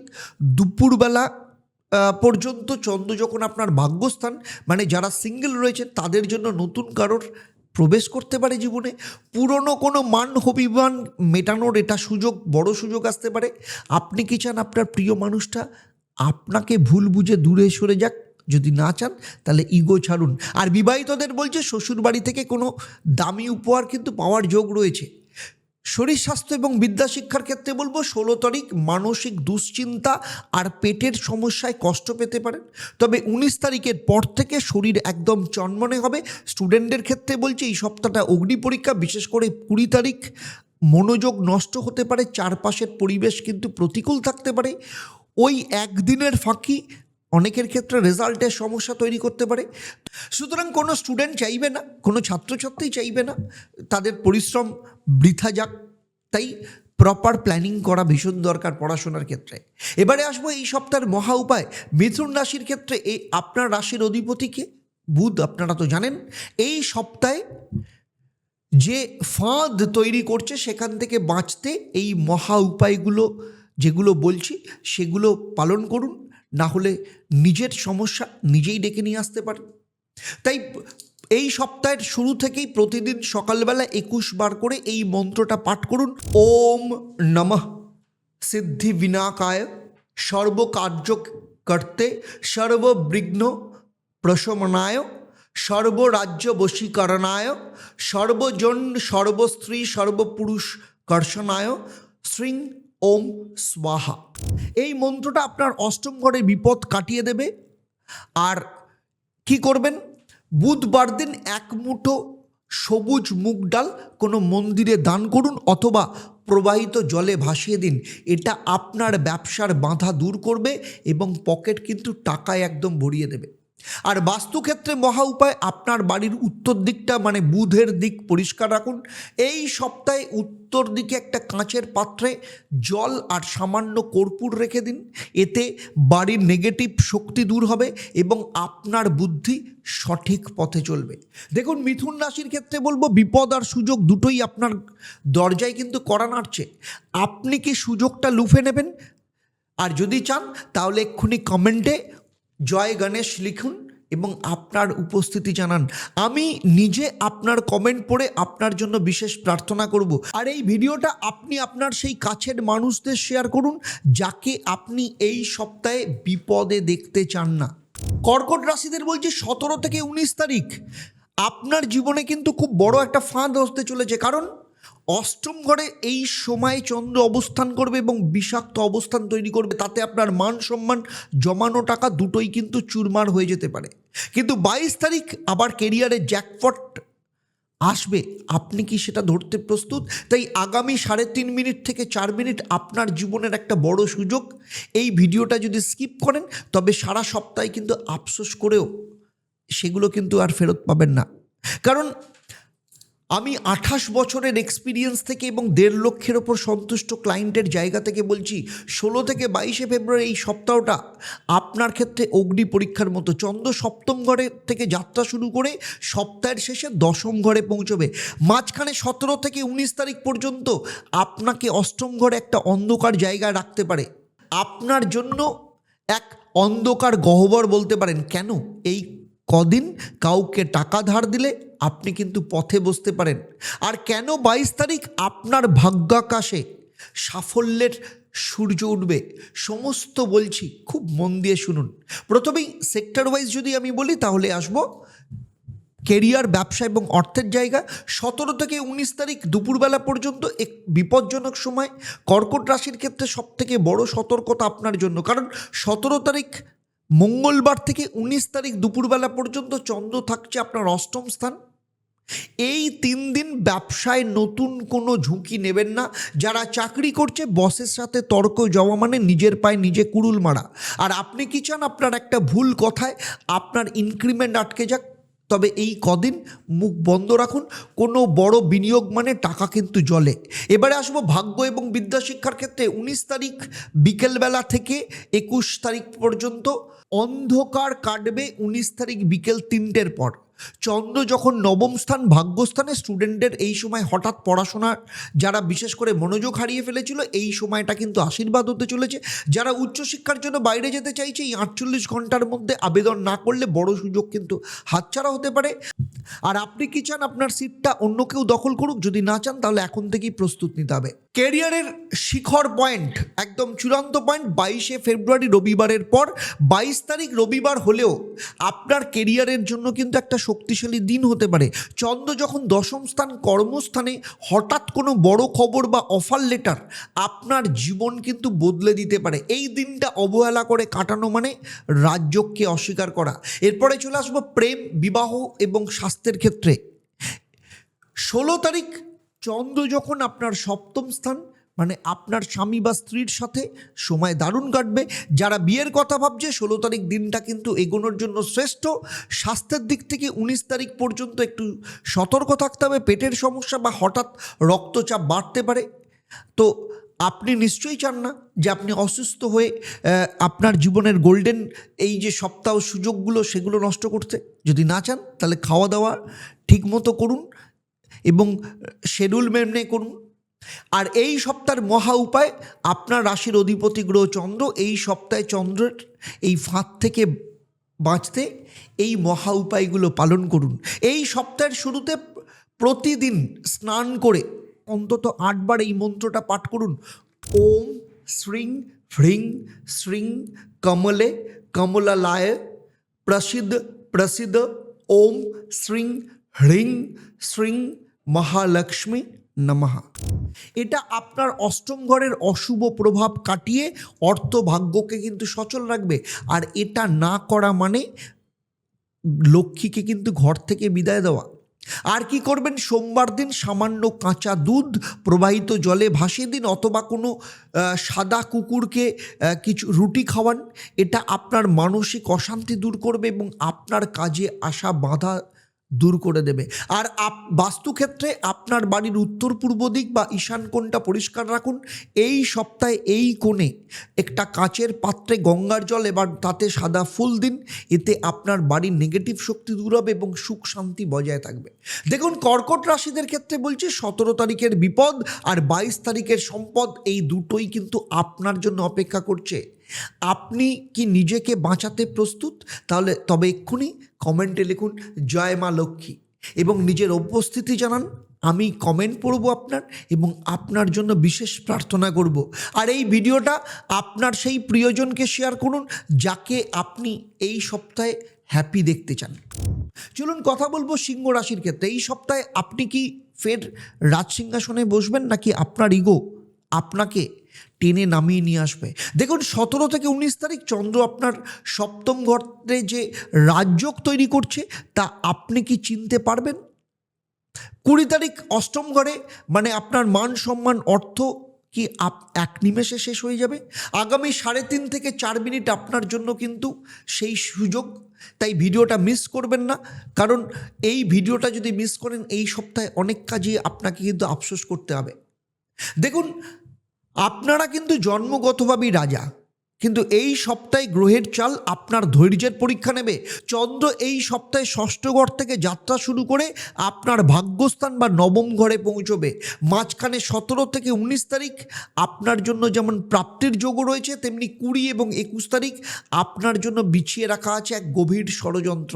Speaker 1: দুপুরবেলা পর্যন্ত চন্দ্র যখন আপনার ভাগ্যস্থান, মানে যারা সিঙ্গেল রয়েছে তাদের জন্য নতুন কারোর প্রবেশ করতে পারে জীবনে। পুরনো কোনো মান অভিমান মেটানোর এটা সুযোগ, বড় সুযোগ আসতে পারে। আপনি কি চান আপনার প্রিয় মানুষটা আপনাকে ভুল বুঝে দূরে সরে যাক? যদি না চান তাহলে ইগো ছাড়ুন। আর বিবাহিতদের বলছে, শ্বশুর বাড়ি থেকে কোনো দামি উপহার কিন্তু পাওয়ার যোগ রয়েছে। শরীর স্বাস্থ্য এবং বিদ্যা শিক্ষার ক্ষেত্রে বলবো, 16 তারিখ মানসিক দুশ্চিন্তা আর পেটের সমস্যায় কষ্ট পেতে পারেন। তবে 19 তারিখের পর থেকে শরীর একদম চনমনে হবে। স্টুডেন্টদের ক্ষেত্রে বলছি, এই সপ্তাহটা অগ্নি পরীক্ষা, বিশেষ করে 20 তারিখ মনোযোগ নষ্ট হতে পারে, চারপাশের পরিবেশ কিন্তু প্রতিকূল থাকতে পারে। ওই একদিনের ফাঁকি অনেকের ক্ষেত্রে রেজাল্টের সমস্যা তৈরি করতে পারে। সুতরাং কোনো স্টুডেন্ট চাইবে না, কোনো ছাত্রছাত্রী চাইবে না তাদের পরিশ্রম বৃথা যাক। তাই প্রপার প্ল্যানিং করা ভীষণ দরকার পড়াশোনার ক্ষেত্রে। এবারে আসবো এই সপ্তাহের মহা উপায়। মিথুন রাশির ক্ষেত্রে এই আপনার রাশির অধিপতিকে বুধ, আপনারা তো জানেন। এই সপ্তাহে যে ফাঁদ তৈরি করছে সেখান থেকে বাঁচতে এই মহা উপায়গুলো যেগুলো বলছি সেগুলো পালন করুন, না হলে নিজের সমস্যা নিজেই ডেকে নিয়ে আসতে পারেন। তাই এই সপ্তাহের শুরু থেকেই প্রতিদিন সকালবেলা 21 বার করে এই মন্ত্রটা পাঠ করুন। ওম নমঃ সিদ্ধি বিনাকায় সর্বকার্য করতে সর্ববিঘ্ন প্রশমনায় সর্বরাজ্য বশীকরণায় সর্বজন সর্বস্ত্রী সর্বপুরুষ কর্ষণায় শ্রীং ওম স্বাহা। এই মন্ত্রটা আপনার অষ্টম ঘরের বিপদ কাটিয়ে দেবে। আর কি করবেন, বুধবার দিন 1 মুঠো সবুজ মুগ ডাল কোনো মন্দিরে দান করুন, অথবা প্রবাহিত জলে ভাসিয়ে দিন। এটা আপনার ব্যবসার বাধা দূর করবে এবং পকেট কিন্তু টাকায় একদম ভরিয়ে দেবে। আর বাস্তুক্ষেত্রে মহা উপায়, আপনার বাড়ির উত্তর দিকটা মানে বুধের দিক পরিষ্কার রাখুন। এই সপ্তাহে উত্তর দিকে একটা কাঁচের পাত্রে জল আর সামান্য কর্পূর রেখে দিন। এতে বাড়ির নেগেটিভ শক্তি দূর হবে এবং আপনার বুদ্ধি সঠিক পথে চলবে। দেখুন, মিথুন রাশির ক্ষেত্রে বলবো, বিপদ আর সুযোগ দুটোই আপনার দরজায় কিন্তু কড়া নাড়ছে। আপনি কি সুযোগটা লুফে নেবেন? আর যদি চান তাহলে এক্ষুনি কমেন্টে জয় গণেশ লিখুন এবং আপনার উপস্থিতি জানান। আমি নিজে আপনার কমেন্ট পড়ে আপনার জন্য বিশেষ প্রার্থনা করব। আর এই ভিডিওটা আপনি আপনার সেই কাছের মানুষদের শেয়ার করুন যাকে আপনি এই সপ্তাহে বিপদে দেখতে চান না। কর্কট রাশিদের বলছি 17 থেকে 19 তারিখ আপনার জীবনে কিন্তু খুব বড় একটা ফাঁদ আসতে চলেছে, কারণ অষ্টম ঘরে এই সময় চন্দ্র অবস্থান করবে এবং বিষাক্ত অবস্থান তৈরি করবে। তাতে আপনার মান সম্মান, জমানো টাকা দুটোই কিন্তু চুরমার হয়ে যেতে পারে। কিন্তু 22 তারিখ আবার কেরিয়ারে জ্যাকপট আসবে, আপনি কি সেটা ধরতে প্রস্তুত? তাই আগামী 3.5 মিনিট থেকে 4 মিনিট আপনার জীবনের একটা বড় সুযোগ। এই ভিডিওটা যদি স্কিপ করেন তবে সারা সপ্তাহে কিন্তু আফসোস করেও সেগুলো কিন্তু আর ফেরত পাবেন না। কারণ আমি 28 বছরের এক্সপিরিয়েন্স থেকে এবং 1.5 লক্ষের ওপর সন্তুষ্ট ক্লায়েন্টের জায়গা থেকে বলছি, 16 থেকে 22 ফেব্রুয়ারি এই সপ্তাহটা আপনার ক্ষেত্রে অগ্নি পরীক্ষার মতো। চন্দ্র সপ্তম ঘরে থেকে যাত্রা শুরু করে সপ্তাহের শেষে 10ম ঘরে পৌঁছবে। মাঝখানে 17 থেকে 19 তারিখ পর্যন্ত আপনাকে অষ্টম ঘরে একটা অন্ধকার জায়গায় রাখতে পারে। আপনার জন্য এক অন্ধকার গহ্বর বলতে পারেন। কেন? এই কদিন কাউকে টাকা ধার দিলে আপনি কিন্তু পথে বসতে পারেন। আর কেন 22 তারিখ আপনার ভাগ্যাকাশে সাফল্যের সূর্য উঠবে, সমস্ত বলছি, খুব মন দিয়ে শুনুন। প্রথমেই সেক্টর ওয়াইজ যদি আমি বলি তাহলে আসবো কেরিয়ার, ব্যবসা এবং অর্থের জায়গা। 17 থেকে 19 তারিখ দুপুরবেলা পর্যন্ত এক বিপজ্জনক সময়। কর্কট রাশির ক্ষেত্রে সবথেকে বড় সতর্কতা আপনার জন্য, কারণ 17 তারিখ মঙ্গলবার থেকে 19 তারিখ দুপুরবেলা পর্যন্ত চন্দ্র থাকছে আপনার অষ্টম স্থান। এই 3 দিন ব্যবসায় নতুন কোনো ঝুঁকি নেবেন না। যারা চাকরি করছে বসের সাথে তর্ক জমা মানে নিজের পায়ে নিজে কুড়ুল মারা। আর আপনি কি চান আপনার একটা ভুল কথায় আপনার ইনক্রিমেন্ট আটকে যাক? তবে এই কদিন মুখ বন্ধ রাখুন। কোনো বড় বিনিয়োগ মানে টাকা কিন্তু জলে। এবারে আসবো ভাগ্য এবং বিদ্যা শিক্ষার ক্ষেত্রে। 19 তারিখ বিকেলবেলা থেকে 21 তারিখ পর্যন্ত অন্ধকার কাটবে। 19 তারিখ বিকেল 3টের পর চন্দ্র যখন নবম স্থান ভাগ্যস্থানে, স্টুডেন্টদের এই সময় হঠাৎ পড়াশোনার যারা বিশেষ করে মনোযোগ হারিয়ে ফেলেছিল এই সময়টা কিন্তু আশীর্বাদ হতে চলেছে। যারা উচ্চশিক্ষার জন্য বাইরে যেতে চাইছে এই 48 ঘন্টার মধ্যে আবেদন না করলে বড় সুযোগ কিন্তু হাতছাড়া হতে পারে। আর আপনি কি চান আপনার সিটটা অন্য কেউ দখল করুক? যদি না চান তাহলে এখন থেকেই প্রস্তুত নিতে হবে। ক্যারিয়ারের শিখর পয়েন্ট, একদম চূড়ান্ত পয়েন্ট 22 ফেব্রুয়ারি রবিবারের পর। 22 তারিখ রবিবার হলেও আপনার কেরিয়ারের জন্য কিন্তু একটা শক্তিশালী দিন হতে পারে। চন্দ্র যখন 10ম স্থান কর্মস্থানে, হঠাৎ কোনো বড় খবর বা অফার লেটার আপনার জীবন কিন্তু বদলে দিতে পারে। এই দিনটা অবহেলা করে কাটানো মানে রাজযোগকে অস্বীকার করা। এরপরে চলে আসবো প্রেম, বিবাহ এবং স্বাস্থ্যের ক্ষেত্রে। 16 তারিখ চন্দ্র যখন আপনার সপ্তম স্থান মানে আপনার স্বামী বা স্ত্রীর সাথে সময় দারুণ কাটবে। যারা বিয়ের কথা ভাবছে 16 তারিখ দিনটা কিন্তু এগোনোর জন্য শ্রেষ্ঠ। স্বাস্থ্যের দিক থেকে 19 তারিখ পর্যন্ত একটু সতর্ক থাকতে হবে। পেটের সমস্যা বা হঠাৎ রক্তচাপ বাড়তে পারে। তো আপনি নিশ্চয়ই চান না যে আপনি অসুস্থ হয়ে আপনার জীবনের গোল্ডেন এই যে সপ্তাহ সুযোগগুলো সেগুলো নষ্ট করতে। যদি না চান তাহলে খাওয়া দাওয়া ঠিক মতো করুন এবং শিডিউল মেনে করুন। আর এই সপ্তাহের মহা উপায়, আপনার রাশির অধিপতি গ্রহ চন্দ্র এই সপ্তাহে চন্দ্রের এই ফাঁদ থেকে বাঁচতে এই মহা উপায়গুলো পালন করুন। এই সপ্তাহের শুরুতে প্রতিদিন স্নান করে অন্তত 8 বার এই মন্ত্রটা পাঠ করুন। ওম শ্রীং হ্রিং শ্রীং কমলে কমলালায় প্রসিদ্ধ প্রসিদ্ধ ওম শ্রীং হ্রিং শ্রীং মহালক্ষ্মী নমঃ। এটা আপনার অষ্টম ঘরের অশুভ প্রভাব কাটিয়ে অর্থ ভাগ্যকে কিন্তু সচল রাখবে। আর এটা না করা মানে লক্ষ্মীকে কিন্তু ঘর থেকে বিদায় দেওয়া। আর কি করবেন? সোমবার দিন সামান্য কাঁচা দুধ প্রবাহিত জলে ভাসিয়ে দিন, অথবা কোনো সাদা কুকুরকে কিছু রুটি খাওয়ান। এটা আপনার মানসিক অশান্তি দূর করবে এবং আপনার কাজে আসা বাধা দূর করে দেবে। আর বাস্তুক্ষেত্রে আপনার বাড়ির উত্তর পূর্ব দিক বা ঈশান কোণটা পরিষ্কার রাখুন। এই সপ্তাহে এই কোণে একটা কাচের পাত্রে গঙ্গার জল এবার তাতে সাদা ফুল দিন। এতে আপনার বাড়ির নেগেটিভ শক্তি দূর হবে এবং সুখ শান্তি বজায় থাকবে। দেখুন, কর্কট রাশিদের ক্ষেত্রে বলছি 17 তারিখের বিপদ আর 22 তারিখের সম্পদ, এই দুটোই কিন্তু আপনার জন্য অপেক্ষা করছে। আপনি কি নিজেকে বাঁচাতে প্রস্তুত? তাহলে তবে এক্ষুনি কমেন্টে লিখুন জয় মা লক্ষ্মী এবং নিজের উপস্থিতি জানান। আমি কমেন্ট পড়ব আপনার এবং আপনার জন্য বিশেষ প্রার্থনা করব। আর এই ভিডিওটা আপনার সেই প্রিয়জনকে শেয়ার করুন যাকে আপনি এই সপ্তাহে হ্যাপি দেখতে চান। চলুন কথা বলবো সিংহ রাশির ক্ষেত্রে। এই সপ্তাহে আপনি কি ফের রাজসিংহাসনে বসবেন, নাকি আপনার ইগো আপনাকে টেনে নামিয়ে নিয়ে আসবে? দেখুন, 17 থেকে 19 তারিখ চন্দ্র আপনার সপ্তম ঘরে যে রাজযোগ তৈরি করছে তা আপনি কি চিনতে পারবেন? 20 তারিখ অষ্টম ঘরে, মানে আপনার মান সম্মান অর্থ কি এক নিমেষে শেষ হয়ে যাবে। আগামী 3.5 থেকে 4 মিনিট আপনার জন্য কিন্তু সেই সুযোগ, তাই ভিডিওটা মিস করবেন না। কারণ এই ভিডিওটা যদি মিস করেন এই সপ্তাহে অনেক কাজই আপনাকে কিন্তু আফসোস করতে হবে। দেখুন, আপনারা কিন্তু জন্মগতভাবেই রাজা, কিন্তু এই সপ্তাহে গ্রহের চাল আপনার ধৈর্যের পরীক্ষা নেবে। চন্দ্র এই সপ্তাহে ষষ্ঠ ঘর থেকে যাত্রা শুরু করে আপনার ভাগ্যস্থান বা নবম ঘরে পৌঁছবে। মাঝখানে 17 থেকে 19 তারিখ আপনার জন্য যেমন প্রাপ্তির যোগও রয়েছে, তেমনি 20 এবং 21 তারিখ আপনার জন্য বিছিয়ে রাখা আছে এক গভীর ষড়যন্ত্র।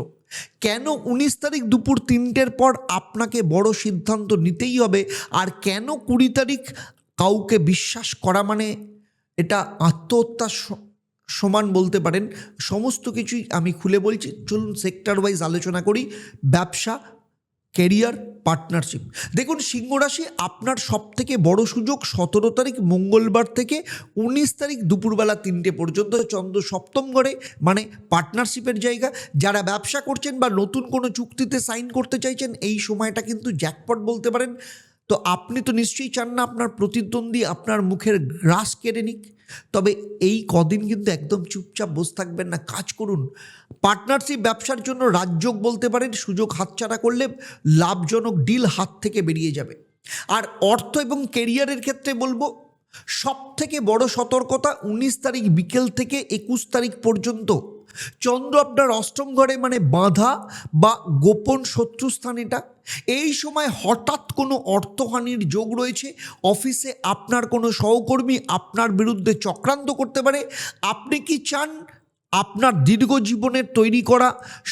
Speaker 1: কেন 19 তারিখ দুপুর 3টের পর আপনাকে বড় সিদ্ধান্ত নিতেই হবে, আর কেন 20 তারিখ কাউকে বিশ্বাস করা মানে এটা আত্মহত্যার সমান বলতে পারেন। সমস্ত কিছুই আমি খুলে বলছি। চলুন সেক্টর ওয়াইজ আলোচনা করি। ব্যবসা, ক্যারিয়ার, পার্টনারশিপ। দেখুন, সিংহ রাশি আপনার সবথেকে বড় সুযোগ 17 তারিখ মঙ্গলবার থেকে 19 তারিখ দুপুরবেলা 3টে পর্যন্ত চন্দ্র সপ্তম ঘরে, মানে পার্টনারশিপের জায়গা। যারা ব্যবসা করছেন বা নতুন কোনো চুক্তিতে সাইন করতে চাইছেন, এই সময়টা কিন্তু জ্যাকপট বলতে পারেন। তো আপনি তো নিশ্চয়ই চান না আপনার প্রতিদ্বন্দ্বী আপনার মুখের গ্রাস কেড়ে নিক। তবে এই কদিন কিন্তু একদম চুপচাপ বসে থাকবেন না, কাজ করুন। পার্টনারশিপ ব্যবসার জন্য রাজযোগ বলতে পারেন। সুযোগ হাতছাড়া করলে লাভজনক ডিল হাত থেকে বেরিয়ে যাবে। আর অর্থ এবং কেরিয়ারের ক্ষেত্রে বলবো, সব থেকে বড় সতর্কতা 19 তারিখ বিকেল থেকে 21 তারিখ পর্যন্ত চন্দ্র আপনার অষ্টম ঘরে, মানে বাধা বা গোপন শত্রুস্থান এটা। এই সময় হঠাৎ কোনো অর্থহানির যোগ রয়েছে। অফিসে আপনার কোনো সহকর্মী আপনার বিরুদ্ধে চক্রান্ত করতে পারে। আপনি কি চান আপনার দীর্ঘ জীবনের তৈরি করা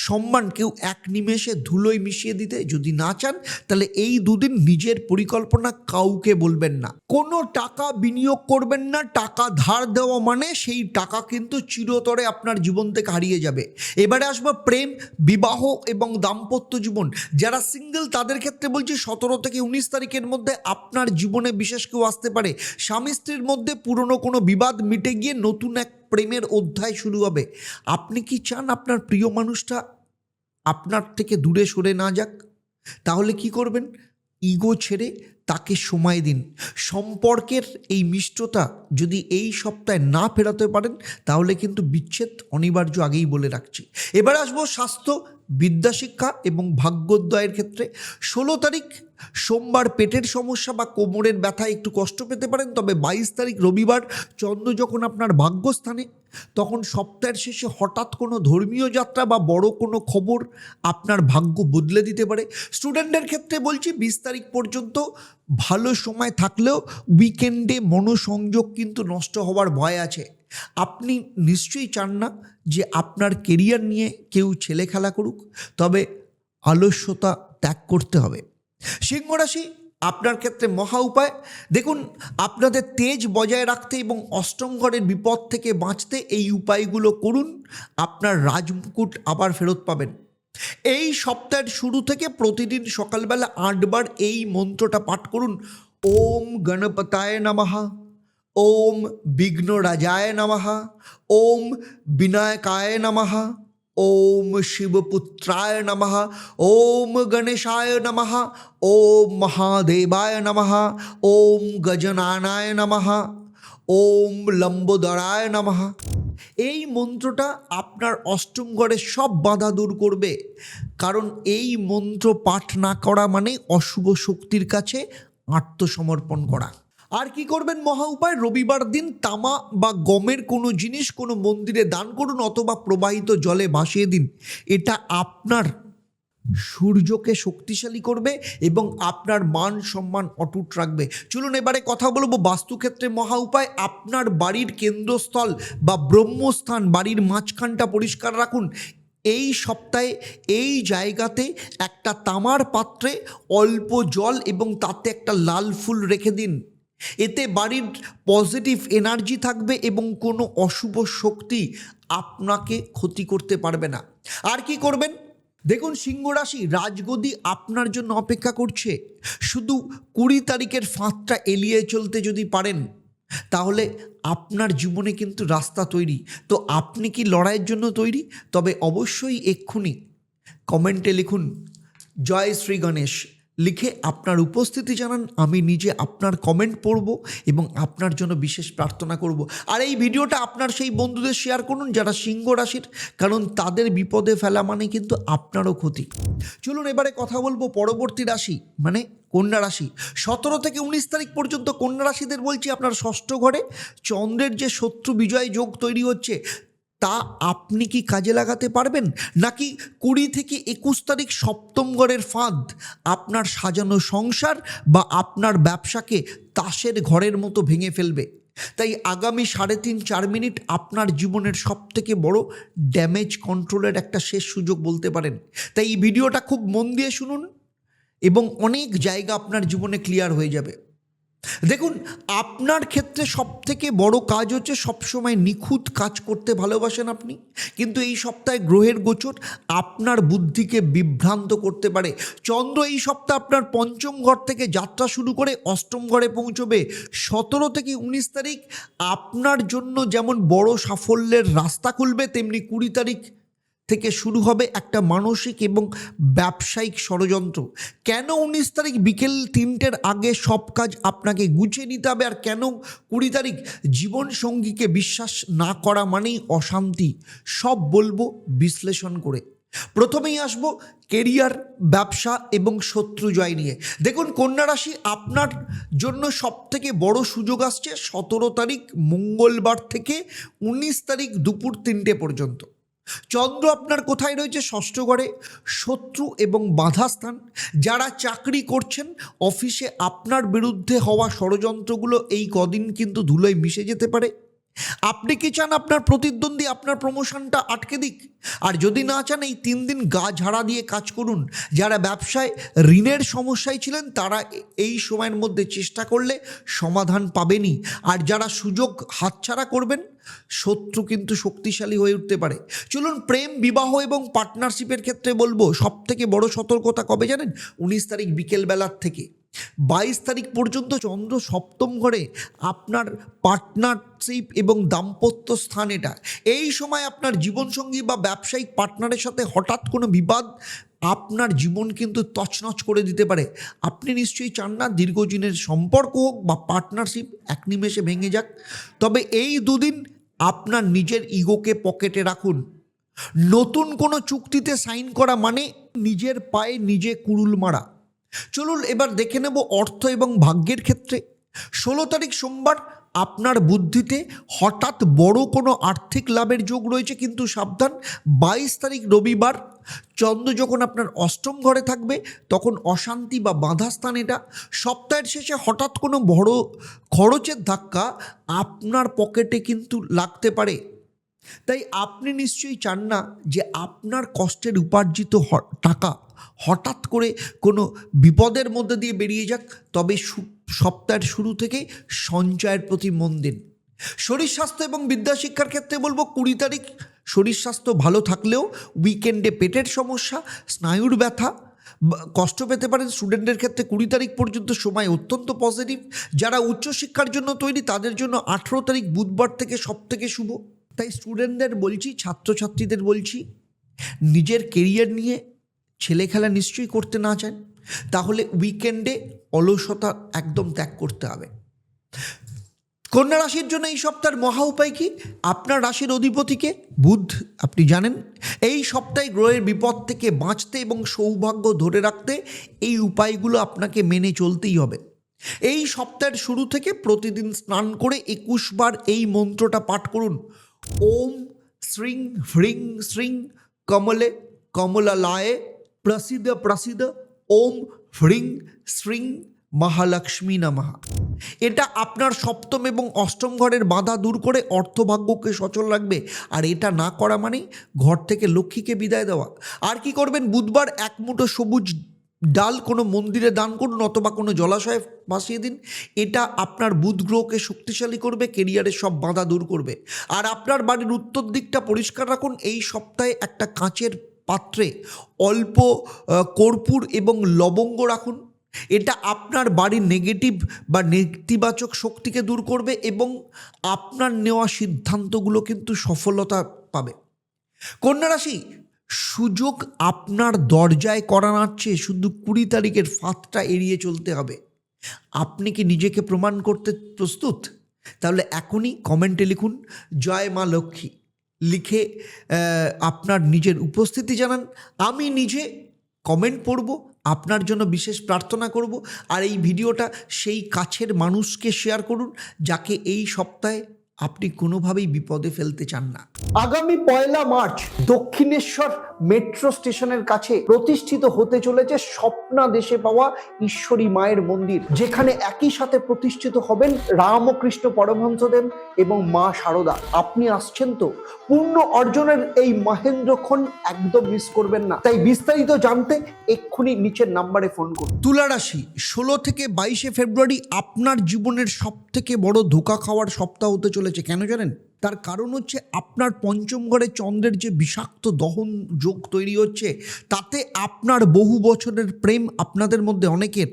Speaker 1: সম্মান কেউ এক নিমেষে ধুলোয় মিশিয়ে দিতে? যদি না চান তাহলে এই দুদিন নিজের পরিকল্পনা কাউকে বলবেন না। কোনো টাকা বিনিয়োগ করবেন না। টাকা ধার দেওয়া মানে সেই টাকা কিন্তু চিরতরে আপনার জীবন থেকে হারিয়ে যাবে। এবারে আসবো প্রেম, বিবাহ এবং দাম্পত্য জীবন। যারা সিঙ্গেল তাদের ক্ষেত্রে বলছি 17 থেকে 19 তারিখের মধ্যে আপনার জীবনে বিশেষ কেউ আসতে পারে। স্বামী স্ত্রীর মধ্যে পুরনো কোনো বিবাদ মিটে গিয়ে নতুন এক প্রেমের অধ্যায় শুরু হবে। আপনি কি চান আপনার প্রিয় মানুষটা আপনার থেকে দূরে সরে না যাক? তাহলে কি করবেন? ইগো ছেড়ে তাকে সময় দিন। সম্পর্কের এই মিষ্টতা যদি এই সপ্তাহে না ফেরাতে পারেন তাহলে কিন্তু বিচ্ছেদ অনিবার্য, আগেই বলে রাখছি। এবার আসবো স্বাস্থ্য, বিদ্যাশিক্ষা এবং ভাগ্যোদয়ের ক্ষেত্রে। 16 তারিখ সোমবার পেটের সমস্যা বা কোমরের ব্যথা একটু কষ্ট পেতে পারেন। তবে 22 তারিখ রবিবার চন্দ্র যখন আপনার ভাগ্যস্থানে, তখন সপ্তাহের শেষে হঠাৎ কোনো ধর্মীয় যাত্রা বা বড় কোনো খবর আপনার ভাগ্য বদলে দিতে পারে। স্টুডেন্টদের ক্ষেত্রে বলছি 20 তারিখ পর্যন্ত ভালো সময় থাকলেও উইকেন্ডে মনোসংযোগ কিন্তু নষ্ট হওয়ার ভয় আছে। আপনি নিশ্চয়ই চান না যে আপনার কেরিয়ার নিয়ে কেউ ছেলে খেলা করুক, তবে আলস্যতা ত্যাগ করতে হবে। সিংহ রাশি আপনার ক্ষেত্রে মহা উপায়। দেখুন, আপনাদের তেজ বজায় রাখতে এবং অষ্টম ঘরের বিপদ থেকে বাঁচতে এই উপায়গুলো করুন। আপনার রাজমুকুট আবার ফেরত পাবেন। এই সপ্তাহের শুরু থেকে প্রতিদিন সকালবেলা 8 বার এই মন্ত্রটা পাঠ করুন। ওম গণপতায় নমঃ, ওম বিঘ্নরাজায় নমঃ, ওম বিনায়কায় নমঃ, ওম শিবপুত্রায় নমঃ, ওম গণেশায় নমঃ, ওম মহাদেবায় নমঃ, ওম গজনানায় নমঃ, ওম লম্বোদরায় নমঃ। এই মন্ত্রটা আপনার অষ্টম ঘরের সব বাধা দূর করবে। কারণ এই মন্ত্র পাঠ না করা মানে অশুভ শক্তির কাছে আত্মসমর্পণ করা। আর কি করবেন মহা উপায়? রবিবার দিন তামা বা গমের কোনো জিনিস কোনো মন্দিরে দান করুন অথবা প্রবাহিত জলে ভাসিয়ে দিন। এটা আপনার সূর্যকে শক্তিশালী করবে এবং আপনার মান সম্মান অটুট রাখবে। চলুন এবারে কথা বলবো বাস্তুক্ষেত্রে মহা উপায়। আপনার বাড়ির কেন্দ্রস্থল বা ব্রহ্মস্থান, বাড়ির মাঝখানটা পরিষ্কার রাখুন। এই সপ্তাহে এই জায়গাতে একটা তামার পাত্রে অল্প জল এবং তাতে একটা লাল ফুল রেখে দিন। এতে বাড়ির পজিটিভ এনার্জি থাকবে এবং কোনো অশুভ শক্তি আপনাকে ক্ষতি করতে পারবে না। আর কি করবেন? দেখুন, সিংহ রাশি, রাজগদি আপনার জন্য অপেক্ষা করছে। শুধু 20 তারিখের ফাঁদটা এড়িয়ে চলতে যদি পারেন, তাহলে আপনার জীবনে কিন্তু রাস্তা তৈরি। তো আপনি কি লড়াইয়ের জন্য তৈরি? তবে অবশ্যই এক্ষুনি কমেন্টে লিখুন জয় শ্রী গণেশ, লিখে আপনার উপস্থিতি জানান। আমি নিজে আপনার কমেন্ট পড়ব এবং আপনার জন্য বিশেষ প্রার্থনা করব। আর এই ভিডিওটা আপনার সেই বন্ধুদের শেয়ার করুন যারা সিংহ রাশির, কারণ তাদের বিপদে ফেলা মানে কিন্তু আপনারও ক্ষতি। চলুন এবারে কথা বলবো পরবর্তী রাশি মানে কন্যা রাশি। 17 থেকে 19 তারিখ পর্যন্ত কন্যা রাশিদের বলছি, আপনার ষষ্ঠ ঘরে চন্দ্রের যে শত্রু বিজয় যোগ তৈরি হচ্ছে, তা আপনি কি কাজে লাগাতে পারবেন? নাকি 20 থেকে 21 তারিখ সপ্তম ঘরের ফাঁদ আপনার সাজানো সংসার বা আপনার ব্যবসাকে তাসের ঘরের মতো ভেঙে ফেলবে? তাই আগামী 3.5-4 মিনিট আপনার জীবনের সবথেকে বড় ড্যামেজ কন্ট্রোলের একটা শেষ সুযোগ বলতে পারেন। তাই এই ভিডিওটা খুব মন দিয়ে শুনুন এবং অনেক জায়গা আপনার জীবনে ক্লিয়ার হয়ে যাবে। দেখুন, আপনার ক্ষেত্রে সবথেকে বড় কাজ হচ্ছে সবসময় নিখুঁত কাজ করতে ভালোবাসেন আপনি, কিন্তু এই সপ্তাহে গ্রহের গোচর আপনার বুদ্ধিকে বিভ্রান্ত করতে পারে। চন্দ্র এই সপ্তাহে আপনার পঞ্চম ঘর থেকে যাত্রা শুরু করে অষ্টম ঘরে পৌঁছবে। 17 থেকে 19 তারিখ আপনার জন্য যেমন বড় সাফল্যের রাস্তা খুলবে, তেমনি 20 তারিখ থেকে শুরু হবে একটা মানসিক এবং ব্যবসায়িক ষড়যন্ত্র। কেন 19 তারিখ বিকেল 3টের আগে সব কাজ আপনাকে গুছিয়ে নিতে হবে, আর কেন 20 তারিখ জীবনসঙ্গীকে বিশ্বাস না করা মানেই অশান্তি, সব বলবো বিশ্লেষণ করে। প্রথমেই আসবো কেরিয়ার, ব্যবসা এবং শত্রু জয় নিয়ে। দেখুন কন্যা রাশি, আপনার জন্য সবথেকে বড় সুযোগ আসছে 17 তারিখ মঙ্গলবার থেকে 19 তারিখ দুপুর 3টে পর্যন্ত। চন্দ্র আপনার কোথায় রয়েছে? ষষ্ঠ ঘরে, শত্রু এবং বাধা স্থান। যারা চাকরি করছেন অফিসে, আপনার বিরুদ্ধে হওয়া ষড়যন্ত্রগুলো এই কদিন কিন্তু ধুলোয় মিশে যেতে পারে। আপনি কি চান আপনার প্রতিদ্বন্দ্বী আপনার প্রমোশনটা আটকে দিক? আর যদি না চান, এই 3 দিন গা ঝাড়া দিয়ে কাজ করুন। যারা ব্যবসায় ঋণের সমস্যায় ছিলেন, তারা এই সময়ের মধ্যে চেষ্টা করলে সমাধান পাবেনই। আর যারা সুযোগ হাতছাড়া করবেন, শত্রু কিন্তু শক্তিশালী হয়ে উঠতে পারে। চলুন প্রেম, বিবাহ এবং পার্টনারশিপের ক্ষেত্রে বলবো, সবথেকে বড় সতর্কতা কবে জানেন? 19 তারিখ বিকেলবেলার থেকে 22 তারিখ পর্যন্ত চন্দ্র সপ্তম ঘরে, আপনার পার্টনারশিপ এবং দাম্পত্য স্থান এটা। এই সময় আপনার জীবনসঙ্গী বা ব্যবসায়িক পার্টনারের সাথে হঠাৎ কোনো বিবাদ আপনার জীবন কিন্তু তছনছ করে দিতে পারে। আপনি নিশ্চয়ই চান না দীর্ঘদিনের সম্পর্ক হোক বা পার্টনারশিপ এক নিমেষে ভেঙে যাক। তবে এই দুদিন আপনার নিজের ইগোকে পকেটে রাখুন। নতুন কোনো চুক্তিতে সাইন করা মানে নিজের পায়ে নিজে কুড়ুল মারা। চলুন এবার দেখে নেব অর্থ এবং ভাগ্যের ক্ষেত্রে। 16 তারিখ সোমবার আপনার বুদ্ধিতে হঠাৎ বড় কোনো আর্থিক লাভের যোগ রয়েছে, কিন্তু সাবধান। 22 তারিখ রবিবার চন্দ্র যখন আপনার অষ্টম ঘরে থাকবে, তখন অশান্তি বা বাধা স্থান এটা। সপ্তাহের শেষে হঠাৎ কোনো বড় খরচের ধাক্কা আপনার পকেটে কিন্তু লাগতে পারে। তাই আপনি নিশ্চয়ই চান না যে আপনার কষ্টের উপার্জিত টাকা হঠাৎ করে কোনো বিপদের মধ্যে দিয়ে বেরিয়ে যাক। তবে সপ্তাহের শুরু থেকে সঞ্চয়ের প্রতি মন দিন। শরীর স্বাস্থ্য এবং বিদ্যা শিক্ষার ক্ষেত্রে বলবো, 20 তারিখ শরীর স্বাস্থ্য ভালো থাকলেও উইকেন্ডে পেটের সমস্যা, স্নায়ুর ব্যথা, কষ্ট পেতে পারেন। স্টুডেন্টদের ক্ষেত্রে 20 তারিখ পর্যন্ত সময় অত্যন্ত পজিটিভ। যারা উচ্চশিক্ষার জন্য তৈরি, তাদের জন্য 18 তারিখ বুধবার থেকে সবথেকে শুভ। তাই স্টুডেন্টদের বলছি, ছাত্রছাত্রীদের বলছি, নিজের কেরিয়ার নিয়ে ছেলে খেলা নিশ্চয়ই করতে না চান, তাহলে উইকেন্ডে অলসতা একদম ত্যাগ করতে হবে। কন্যা রাশির জন্য এই সপ্তাহের মহা উপায় কি? আপনার রাশির অধিপতিকে বুধ, আপনি জানেন এই সপ্তাহে গ্রহের বিপদ থেকে বাঁচতে এবং সৌভাগ্য ধরে রাখতে এই উপায়গুলো আপনাকে মেনে চলতেই হবে। এই সপ্তাহের শুরু থেকে প্রতিদিন স্নান করে 21 বার এই মন্ত্রটা পাঠ করুন। ওম শ্রীং হ্রিং শ্রীং কমলে কমলালায়ে প্রসিদ্ধ প্রসিদ্ধ ওম হ্রিং শ্রীং মহালক্ষ্মী নমঃ। এটা আপনার সপ্তম এবং অষ্টম ঘরের বাধা দূর করে অর্থভাগ্যকে সচল রাখবে। আর এটা না করা মানেই ঘর থেকে লক্ষ্মীকে বিদায় দেওয়া। আর কি করবেন, বুধবার এক মুঠো সবুজ ডাল কোনো মন্দিরে দান করুন অথবা কোনো জলাশয়ে ভাসিয়ে দিন। এটা আপনার বুধ গ্রহকে শক্তিশালী করবে, কেরিয়ারের সব বাধা দূর করবে। আর আপনার বাড়ির উত্তর দিকটা পরিষ্কার রাখুন। এই সপ্তাহে একটা কাঁচের পাত্রে অল্প কর্পূর এবং লবঙ্গ রাখুন। এটা আপনার বাড়ির নেগেটিভ বা নেতিবাচক শক্তিকে দূর করবে এবং আপনার নেওয়া সিদ্ধান্তগুলো কিন্তু সফলতা পাবে। কন্যা রাশি, সুযোগ আপনার দরজায় করা নাড়ছে, শুধু 20 তারিখের ফাঁদটা এড়িয়ে চলতে হবে। আপনি কি নিজেকে প্রমাণ করতে প্রস্তুত? তাহলে এখনই কমেন্টে লিখুন জয় মা লক্ষ্মী, লিখে আপনার নিজের উপস্থিতি জানান। আমি নিজে কমেন্ট পড়ব, আপনার জন্য বিশেষ প্রার্থনা করব। আর এই ভিডিওটা সেই কাছের মানুষকে শেয়ার করুন যাকে এই সপ্তাহে আপনি কোনোভাবেই বিপদে ফেলতে চান না। আগামী 1 মার্চ দক্ষিণেশ্বর মেট্রো স্টেশনের কাছে প্রতিষ্ঠিত হতে চলেছে স্বপ্নাদেশে পাওয়া ঈশ্বরী মায়ের মন্দির, যেখানে একই সাথে প্রতিষ্ঠিত হবেন রামকৃষ্ণ পরমহংসদেব এবং মা শারদা। আপনি আসছেন তো? পূর্ণ অর্জনের এই মহেন্দ্রক্ষণ একদম মিস করবেন না। তাই বিস্তারিত জানতে এক্ষুনি নিচের নাম্বারে ফোন করুন। তুলা রাশি, 16 থেকে 22 ফেব্রুয়ারি আপনার জীবনের সব থেকে বড় ধোঁকা খাওয়ার সপ্তাহ হতে চলেছে। কেন জানেন? তার কারণ হচ্ছে আপনার পঞ্চম ঘরে চন্দ্রের যে বিষাক্ত দহন যোগ তৈরি হচ্ছে, তাতে আপনার বহু বছরের প্রেম আপনাদের মধ্যে অনেকের,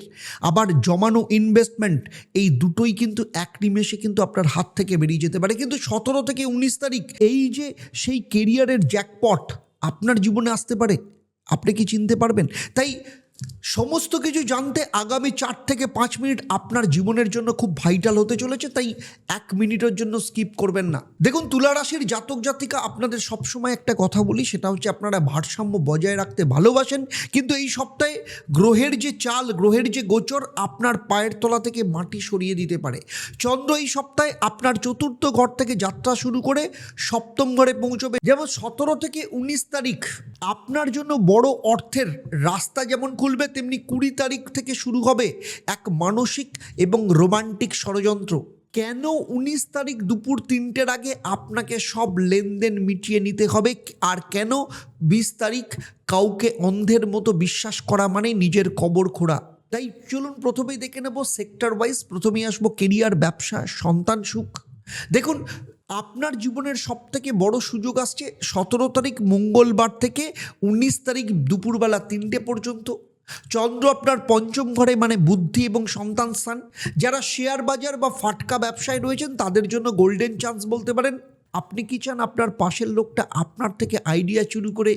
Speaker 1: আবার জমানো ইনভেস্টমেন্ট, এই দুটোই কিন্তু এক নিমেষে কিন্তু আপনার হাত থেকে বেরিয়ে যেতে পারে। কিন্তু 17 থেকে 19 তারিখ এই যে সেই কেরিয়ারের জ্যাকপট আপনার জীবনে আসতে পারে, আপনি কি চিনতে পারবেন? তাই সমস্ত কিছু জানতে আগামী 4 থেকে 5 মিনিট আপনার জীবনের জন্য খুব ভাইটাল হতে চলেছে। তাই 1 মিনিটের জন্য স্কিপ করবেন না। দেখুন, তুলা রাশির জাতক জাতিকা, আপনাদের সবসময় একটা কথা বলি, সেটা হচ্ছে আপনারা ভারসাম্য বজায় রাখতে ভালোবাসেন, কিন্তু এই সপ্তাহে গ্রহের যে চাল, গ্রহের যে গোচর আপনার পায়ের তলা থেকে মাটি সরিয়ে দিতে পারে। চন্দ্র এই সপ্তাহে আপনার চতুর্থ ঘর থেকে যাত্রা শুরু করে সপ্তম ঘরে পৌঁছবে। যেমন 17 থেকে 19 তারিখ আপনার জন্য বড় অর্থের রাস্তা যেমন খুলবে, তেমনি 20 তারিখ থেকে শুরু হবে এক মানসিক এবং রোমান্টিক ষড়যন্ত্র। কেন 19 তারিখ দুপুর 3টের আগে আপনাকে সব লেনদেন মিটিয়ে নিতে হবে, আর কেন 20 তারিখ কাউকে অন্ধের মতো বিশ্বাস করা মানে নিজের কবর খোঁড়া? তাই চলুন প্রথমেই দেখে নেব সেক্টর ওয়াইজ। প্রথমেই আসবো কেরিয়ার, ব্যবসা, সন্তান সুখ। দেখুন, আপনার জীবনের সবথেকে বড় সুযোগ আসছে 17 তারিখ মঙ্গলবার থেকে 19 তারিখ দুপুরবেলা 3টে পর্যন্ত। চন্দ্র আপনার পঞ্চম ঘরে, মানে বুদ্ধি এবং সন্তান স্থান। যারা শেয়ার বাজার বা ফাটকা ব্যবসায় রয়েছেন তাদের জন্য গোল্ডেন চান্স বলতে পারেন। আপনি কি চান আপনার পাশের লোকটা আপনার থেকে আইডিয়া চুরি করে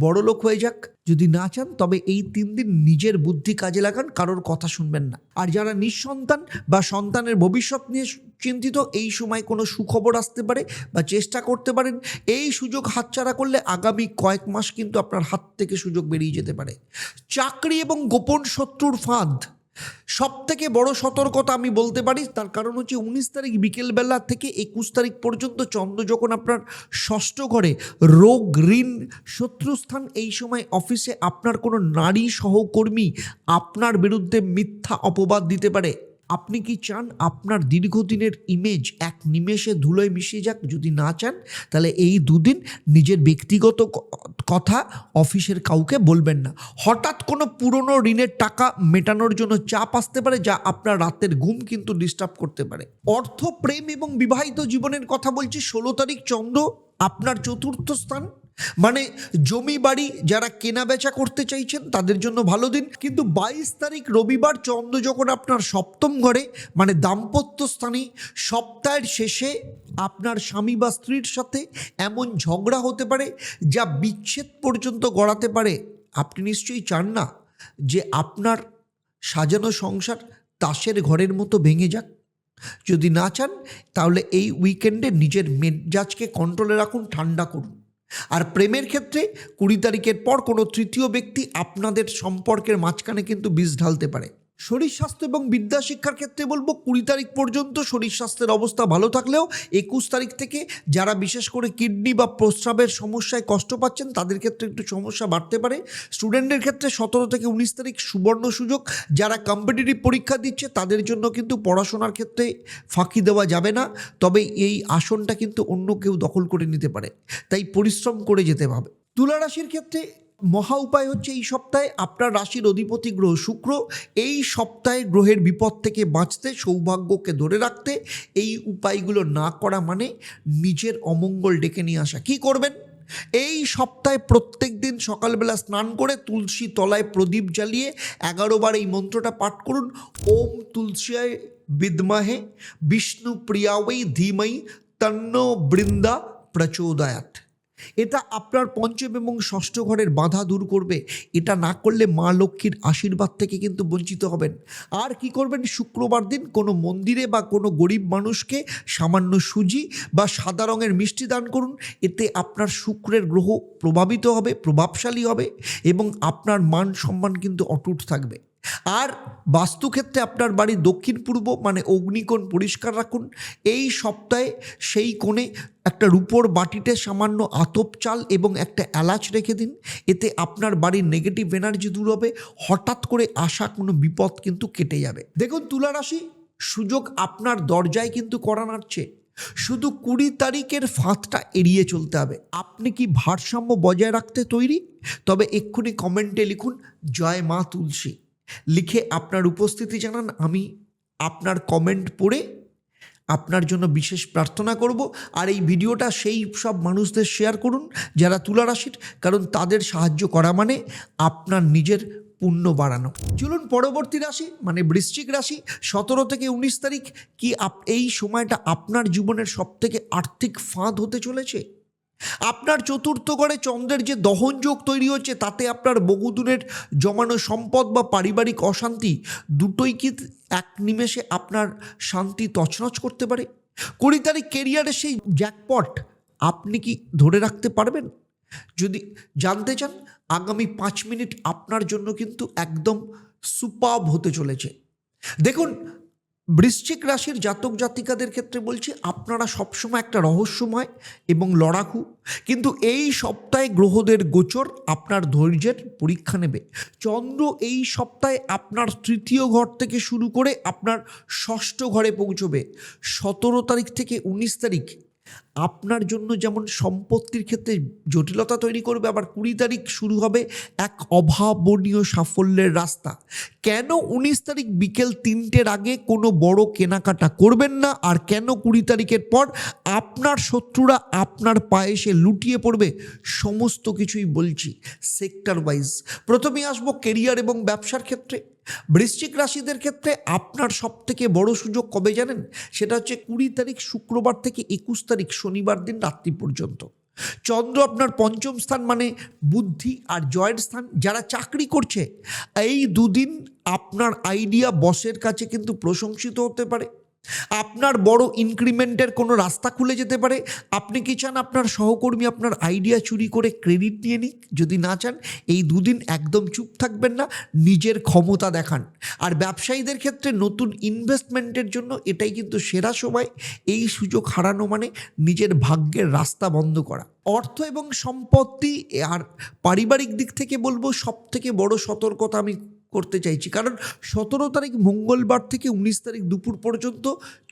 Speaker 1: বড় লোক হয়ে যাক? যদি না চান তবে এই 3 দিন নিজের বুদ্ধি কাজে লাগান, কারোর কথা শুনবেন না। আর যারা নিঃসন্তান বা সন্তানের ভবিষ্যৎ নিয়ে চিন্তিত, এই সময় কোনো সুখবর আসতে পারে বা চেষ্টা করতে পারেন। এই সুযোগ হাতছাড়া করলে আগামী কয়েক মাস কিন্তু আপনার হাত থেকে সুযোগ বেরিয়ে যেতে পারে। চাকরি এবং গোপন শত্রুর ফাঁদ সব থেকে বড় সতর্কতা আমি বলতে পারি। তার কারণ হচ্ছে 19 তারিখ বিকেলবেলা থেকে 21 তারিখ পর্যন্ত চন্দ্র যখন আপনার ষষ্ঠ ঘরে, রোগ, ঋণ, শত্রুস্থান। এই সময় অফিসে আপনার কোনো নারী সহকর্মী আপনার বিরুদ্ধে মিথ্যা অপবাদ দিতে পারে। আপনি কি চান আপনার দীর্ঘদিনের ইমেজ এক নিমেষে ধুলোয় মিশিয়ে যাক? যদি না চান তাহলে এই 2 দিন নিজের ব্যক্তিগত কথা অফিসের কাউকে বলবেন না। হঠাৎ কোনো পুরনো ঋণের টাকা মেটানোর জন্য চাপ আসতে পারে, যা আপনার রাতের ঘুম কিন্তু ডিস্টার্ব করতে পারে। অর্থ, প্রেম এবং বিবাহিত জীবনের কথা বলছি। 16 তারিখ চন্দ্র আপনার চতুর্থ স্থান, মানে জমি বাড়ি যারা কেনা বেচা করতে চাইছেন তাদের জন্য ভালো দিন। কিন্তু 22 তারিখ রবিবার চন্দ্র যখন আপনার সপ্তম ঘরে, মানে দাম্পত্য স্থানে, সপ্তাহের শেষে আপনার স্বামী বা স্ত্রীর সাথে এমন ঝগড়া হতে পারে যা বিচ্ছেদ পর্যন্ত গড়াতে পারে। আপনি নিশ্চয়ই চান না যে আপনার সাজানো সংসার তাসের ঘরের মতো ভেঙে যাক। যদি না চান তাহলে এই উইকেন্ডে নিজের মেজাজকে কন্ট্রোলে রাখুন, ঠান্ডা করুন। আর প্রেমের ক্ষেত্রে 20 তারিখের পর কোনো তৃতীয় ব্যক্তি আপনাদের সম্পর্কের মাঝখানে কিন্তু বিষ ঢালতে পারে। শরীর স্বাস্থ্য এবং বিদ্যা শিক্ষার ক্ষেত্রে বলবো 20 তারিখ পর্যন্ত শরীর স্বাস্থ্যের অবস্থা ভালো থাকলেও 21 তারিখ থেকে যারা বিশেষ করে কিডনি বা প্রস্রাবের সমস্যায় কষ্ট পাচ্ছেন তাদের ক্ষেত্রে একটু সমস্যা বাড়তে পারে। স্টুডেন্টদের ক্ষেত্রে 17 থেকে 19 তারিখ সুবর্ণ সুযোগ। যারা কম্পিটিটিভ পরীক্ষা দিচ্ছে তাদের জন্য কিন্তু পড়াশোনার ক্ষেত্রে ফাঁকি দেওয়া যাবে না, তবে এই আসনটা কিন্তু অন্য কেউ দখল করে নিতে পারে, তাই পরিশ্রম করে যেতে হবে। তুলা রাশির ক্ষেত্রে মহা উপায় হচ্ছে এই সপ্তাহে আপনার রাশির অধিপতি গ্রহ শুক্র, এই সপ্তাহে গ্রহের বিপদ থেকে বাঁচতে, সৌভাগ্যকে ধরে রাখতে এই উপায়গুলো না করা মানে নিজের অমঙ্গল ডেকে নিয়ে আসা। কি করবেন? এই সপ্তাহে প্রত্যেক দিন সকালবেলা স্নান করে তুলসী তলায় প্রদীপ জ্বালিয়ে 11 বার এই মন্ত্রটা পাঠ করুন। ওম তুলসিয়ায় বিদ্মহে বিষ্ণু প্রিয়াওই ধীমহি তন্নো বৃন্দা প্রচোদয়াৎ। এটা আপনার পঞ্চম এবং ষষ্ঠ ঘরের বাধা দূর করবে। এটা না করলে মা লক্ষ্মীর আশীর্বাদ থেকে কিন্তু বঞ্চিত হবেন। আর কি করবেন? শুক্রবার দিন কোনো মন্দিরে বা কোনো গরিব মানুষকে সামান্য সুজি বা সাদা রঙের মিষ্টি দান করুন। এতে আপনার শুক্রের গ্রহ প্রভাবিত হবে, প্রভাবশালী হবে এবং আপনার মান সম্মান কিন্তু অটুট থাকবে। আর বাস্তুক্ষেত্রে আপনার বাড়ি দক্ষিণ পূর্ব মানে অগ্নিকোণ পরিষ্কার রাখুন। এই সপ্তাহে সেই কোণে একটা রূপোর বাটিতে সামান্য আতপ চাল এবং একটা এলাচ রেখে দিন। এতে আপনার বাড়ির নেগেটিভ এনার্জি দূর হবে, হঠাৎ করে আসা কোনো বিপদ কিন্তু কেটে যাবে। দেখুন তুলা রাশি, সুযোগ আপনার দরজায় কিন্তু কড়া নাড়ছে, শুধু 20 তারিখের ফাঁদটা এড়িয়ে চলতে হবে। আপনি কি ভারসাম্য বজায় রাখতে তৈরি? তবে এক্ষুনি কমেন্টে লিখুন জয় মা তুলসী, লিখে আপনার উপস্থিতি জানান। আমি আপনার কমেন্ট পড়ে আপনার জন্য বিশেষ প্রার্থনা করব। আর এই ভিডিওটা সেই সব মানুষদের শেয়ার করুন যারা তুলা রাশির, কারণ তাদের সাহায্য করা মানে আপনার নিজের পুণ্য বাড়ানো। চলুন পরবর্তী রাশি মানে বৃশ্চিক রাশি। 17 থেকে 19 তারিখ কি এই সময়টা আপনার জীবনের সবথেকে আর্থিক ফাঁদ হতে চলেছে। আপনার চতুর্থ ঘরে চন্দ্রের যে দহনযোগ তৈরি হচ্ছে তাতে আপনার বহুদিনের জমানো সম্পদ বা পারিবারিক অশান্তি দুটোই কি এক নিমেষে আপনার শান্তি তছনছ করতে পারে। 20 তারিখ কেরিয়ারের সেই জ্যাকপট আপনি কি ধরে রাখতে পারবেন? যদি জানতে চান, আগামী 5 মিনিট আপনার জন্য কিন্তু একদম সুপারব হতে চলেছে। দেখুন বৃশ্চিক রাশির জাতক জাতিকাদের ক্ষেত্রে বলছি, আপনারা সবসময় একটা রহস্যময় এবং লড়াকু, কিন্তু এই সপ্তাহে গ্রহদের গোচর আপনার ধৈর্যের পরীক্ষা নেবে। চন্দ্র এই সপ্তাহে আপনার 3য় ঘর থেকে শুরু করে আপনার 6ষ্ঠ ঘরে পৌঁছবে। 17 তারিখ থেকে 19 তারিখ আপনার জন্য যেমন সম্পত্তির ক্ষেত্রে জটিলতা তৈরি করবে, আবার 20 তারিখ শুরু হবে এক অভাবনীয় সাফল্যের রাস্তা। কেন 19 তারিখ বিকেল 3টের আগে কোনো বড় কেনাকাটা করবেন না, আর কেন 20 তারিখের পর আপনার শত্রুরা আপনার পায়ে এসে লুটিয়ে পড়বে, সমস্ত কিছুই বলছি সেক্টর ওয়াইজ। প্রথমেই আসবো কেরিয়ার এবং ব্যবসার ক্ষেত্রে। বৃশ্চিক রাশিদের ক্ষেত্রে আপনার সবথেকে বড় সুযোগ কবে জানেন? সেটা হচ্ছে 20 তারিখ শুক্রবার থেকে 21 তারিখ শনিবার দিন রাত্রি পর্যন্ত। চন্দ্র আপনার পঞ্চম স্থান মানে বুদ্ধি আর জয়ের স্থান। যারা চাকরি করছে এই দুদিন আপনার আইডিয়া বসের কাছে কিন্তু প্রশংসিত হতে পারে। আপনার বড় ইনক্রিমেন্টের কোনো রাস্তা খুলে যেতে পারে। আপনি কি চান আপনার সহকর্মী আপনার আইডিয়া চুরি করে ক্রেডিট নিয়ে নিক? যদি না চান, এই দুদিন একদম চুপ থাকবেন না, নিজের ক্ষমতা দেখান। আর ব্যবসায়ীদের ক্ষেত্রে নতুন ইনভেস্টমেন্টের জন্য এটাই কিন্তু সেরা সময়। এই সুযোগ হারানো মানে নিজের ভাগ্যের রাস্তা বন্ধ করা। অর্থ এবং সম্পত্তি আর পারিবারিক দিক থেকে বলবো সবথেকে বড় সতর্কতা আমি করতে চাইছি, কারণ 17 তারিখ মঙ্গলবার থেকে 19 তারিখ দুপুর পর্যন্ত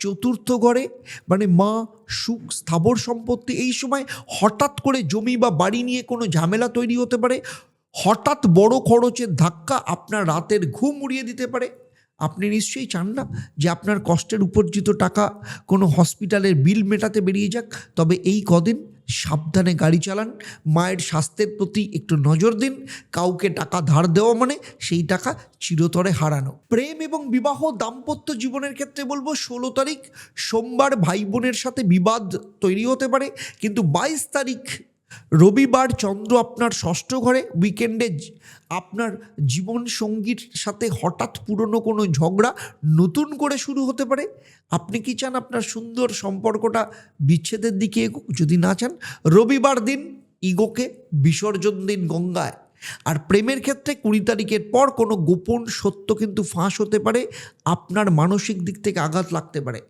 Speaker 1: চতুর্থ ঘরে মানে মা, সুখ, স্থাবর সম্পত্তি, এই সময় হঠাৎ করে জমি বা বাড়ি নিয়ে কোনো ঝামেলা তৈরি হতে পারে। হঠাৎ বড় খরচের ধাক্কা আপনার রাতের ঘুম উড়িয়ে দিতে পারে। আপনি নিশ্চয়ই চান না যে আপনার কষ্টের উপার্জিত টাকা কোনো হসপিটালের বিল মেটাতে বেরিয়ে যাক। তবে এই কদিন সাবধানে গাড়ি চালান, মায়ের স্বাস্থ্যের প্রতি একটু নজর দিন। কাউকে টাকা ধার দেওয়া মানে সেই টাকা চিরতরে হারানো। প্রেম এবং বিবাহ দাম্পত্য জীবনের ক্ষেত্রে বলবো 16 তারিখ সোমবার ভাই বোনের সাথে বিবাদ তৈরি হতে পারে, কিন্তু 22 তারিখ রবিবার চন্দ্র আপনার 6ষ্ঠ ঘরে। উইকেন্ডে আপনার জীবন সঙ্গীর সাথে হঠাৎ পুরনো কোনো ঝগড়া নতুন করে শুরু হতে পারে। আপনি কি চান আপনার সুন্দর সম্পর্কটা বিচ্ছেদের দিকে এগোক? যদি না চান, রবিবার দিন ইগোকে বিসর্জন দিন গঙ্গায়। আর প্রেমের ক্ষেত্রে 20 তারিখের পর কোনো গোপন সত্য কিন্তু ফাঁস হতে পারে, আপনার মানসিক দিক থেকে আঘাত লাগতে পারে।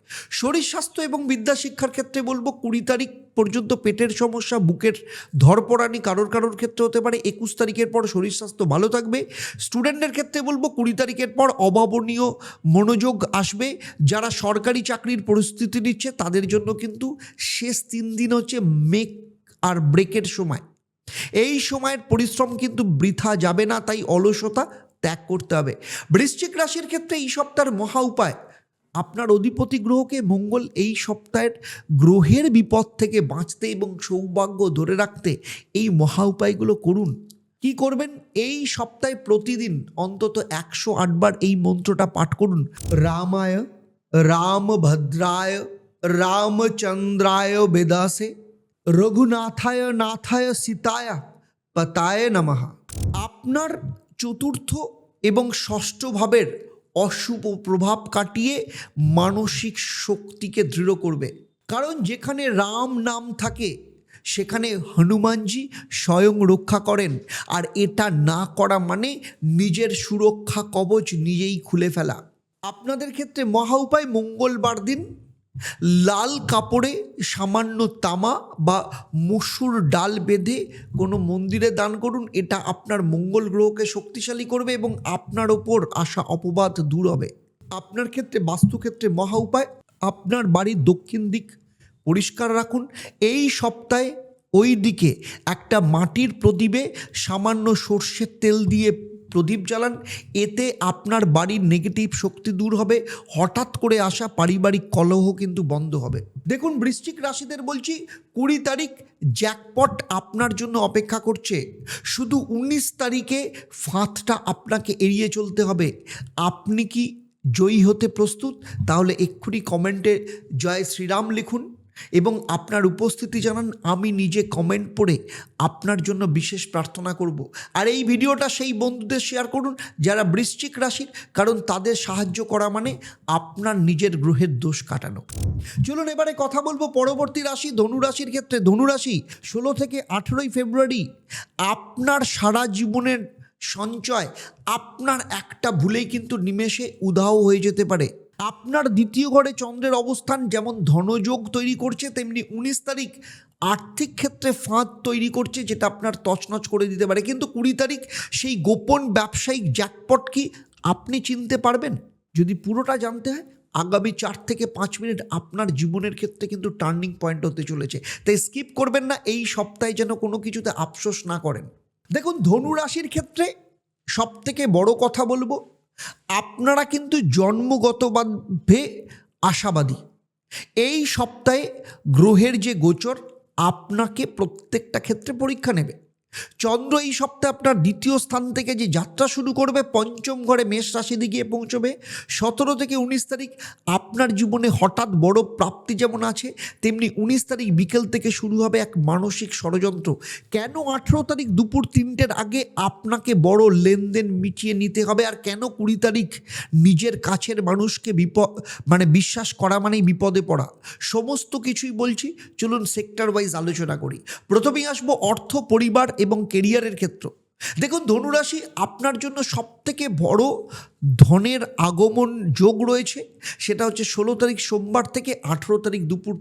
Speaker 1: শরীর স্বাস্থ্য এবং বিদ্যা শিক্ষার ক্ষেত্রে বলবো 20 তারিখ পর্যন্ত পেটের সমস্যা, বুকের ধরপড়ানি কারোর ক্ষেত্রে হতে পারে। 21 তারিখের পর শরীর স্বাস্থ্য ভালো থাকবে। স্টুডেন্টদের ক্ষেত্রে বলবো 20 তারিখের পর অভাবনীয় মনোযোগ আসবে। যারা সরকারি চাকরির প্রস্তুতি নিচ্ছে তাদের জন্য কিন্তু শেষ 3 দিন হচ্ছে মেক আর ব্রেকের সময়। এই সময়ের পরিশ্রম কিন্তু বৃথা যাবে না, তাই অলসতা ত্যাগ করতে হবে। বৃশ্চিক রাশির ক্ষেত্রে এই সপ্তাহের মহা উপায়, আপনার অধিপতি গ্রহকে মঙ্গল এই সপ্তাহের গ্রহের বিপদ থেকে বাঁচতে এবং সৌভাগ্য ধরে রাখতে এই মহা উপায়গুলো করুন। কি করবেন? এই সপ্তাহে প্রতিদিন অন্তত 108 বার এই মন্ত্রটা পাঠ করুন। রামায় রামভদ্রায় রামচন্দ্রায় বেদাসে রঘুনাথায় নাথায় সীতায় পতায় নমঃ। আপনার চতুর্থ এবং ষষ্ঠ ভাবের অশুভ প্রভাব কাটিয়ে মানসিক শক্তিকে দৃঢ় করবে। কারণ যেখানে রাম নাম থাকে সেখানে হনুমানজি স্বয়ং রক্ষা করেন, আর এটা না করা মানে নিজের সুরক্ষা কবচ নিজেই খুলে ফেলা। আপনাদের ক্ষেত্রে মহা উপায়, মঙ্গলবার দিন লাল কাপড়ে সামান্য তামা বা মসুর ডাল বেঁধে কোনো মন্দিরে দান করুন। এটা আপনার মঙ্গল গ্রহকে শক্তিশালী করবে এবং আপনার ওপর আসা অপবাদ দূর হবে। আপনার ক্ষেত্রে বাস্তুক্ষেত্রে মহা উপায়, আপনার বাড়ির দক্ষিণ দিক পরিষ্কার রাখুন। এই সপ্তাহে ওই দিকে একটা মাটির প্রদীপে সামান্য সর্ষের তেল দিয়ে প্রদীপ জ্বালান। এতে আপনার বাড়ির নেগেটিভ শক্তি দূর হবে, হঠাৎ করে আসা পারিবারিক কলহ কিন্তু বন্ধ হবে। দেখুন বৃশ্চিক রাশিদের বলছি, 20 তারিখ জ্যাকপট আপনার জন্য অপেক্ষা করছে। শুধু 19 তারিখে ফাঁদটা আপনাকে এড়িয়ে চলতে হবে। আপনি কি জয়ী হতে প্রস্তুত? তাহলে এক্ষুনি কমেন্টে জয় শ্রীরাম লিখুন এবং আপনার উপস্থিতি জানান। আমি নিজে কমেন্ট পড়ে আপনার জন্য বিশেষ প্রার্থনা করব। আর এই ভিডিওটা সেই বন্ধুদের শেয়ার করুন যারা বৃশ্চিক রাশির, কারণ তাদের সাহায্য করা মানে আপনার নিজের গ্রহের দোষ কাটানো। চলুন এবারে কথা বলবো পরবর্তী রাশি ধনুরাশির ক্ষেত্রে। ধনুরাশি 16 থেকে 18 ফেব্রুয়ারি আপনার সারা জীবনের সঞ্চয় আপনার একটা ভুলেই কিন্তু নিমেষে উধাও হয়ে যেতে পারে। আপনার দ্বিতীয় ঘরে চন্দ্রের অবস্থান যেমন ধনযোগ তৈরি করছে, তেমনি 19 তারিখ আর্থিক ক্ষেত্রে ফাঁদ তৈরি করছে, যেটা আপনার তছনছ করে দিতে পারে। কিন্তু 20 তারিখ সেই গোপন ব্যবসায়িক জ্যাকপট কি আপনি চিনতে পারবেন? যদি পুরোটা জানতে হয় আগামী 4 থেকে 5 মিনিট আপনার জীবনের ক্ষেত্রে কিন্তু টার্নিং পয়েন্ট হতে চলেছে, তাই স্কিপ করবেন না। এই সপ্তাহে যেন কোনো কিছুতে আফসোস না করেন। দেখুন ধনু রাশির ক্ষেত্রে সব থেকে বড় কথা বলবো, আপনারা কিন্তু জন্মগতভাবে আশাবাদী। এই সপ্তাহে গ্রহের যে গোচর আপনাকে প্রত্যেকটা ক্ষেত্রে পরীক্ষা নেবে। চন্দ্র এই সপ্তাহে আপনার দ্বিতীয় স্থান থেকে যে যাত্রা শুরু করবে, পঞ্চম ঘরে মেষ রাশিতে গিয়ে পৌঁছবে। 17 থেকে 19 তারিখ আপনার জীবনে হঠাৎ বড় প্রাপ্তি যেমন আছে, তেমনি 19 তারিখ বিকেল থেকে শুরু হবে এক মানসিক ষড়যন্ত্র। কেন 18 তারিখ দুপুর 3টের আগে আপনাকে বড় লেনদেন মিটিয়ে নিতে হবে, আর কেন 20 তারিখ নিজের কাছের মানুষকে বিশ্বাস করা মানেই বিপদে পড়া, সমস্ত কিছুই বলছি। চলুন সেক্টর ওয়াইজ আলোচনা করি। প্রথমেই আসবো অর্থ, পরিবার এবং কেরিয়ারের ক্ষেত্র। দেখুন ধনুরাশি আপনার জন্য সবথেকে বড় ধনের আগমন যোগ রয়েছে, সেটা হচ্ছে 16 তারিখ সোমবার থেকে 18 তারিখ দুপুর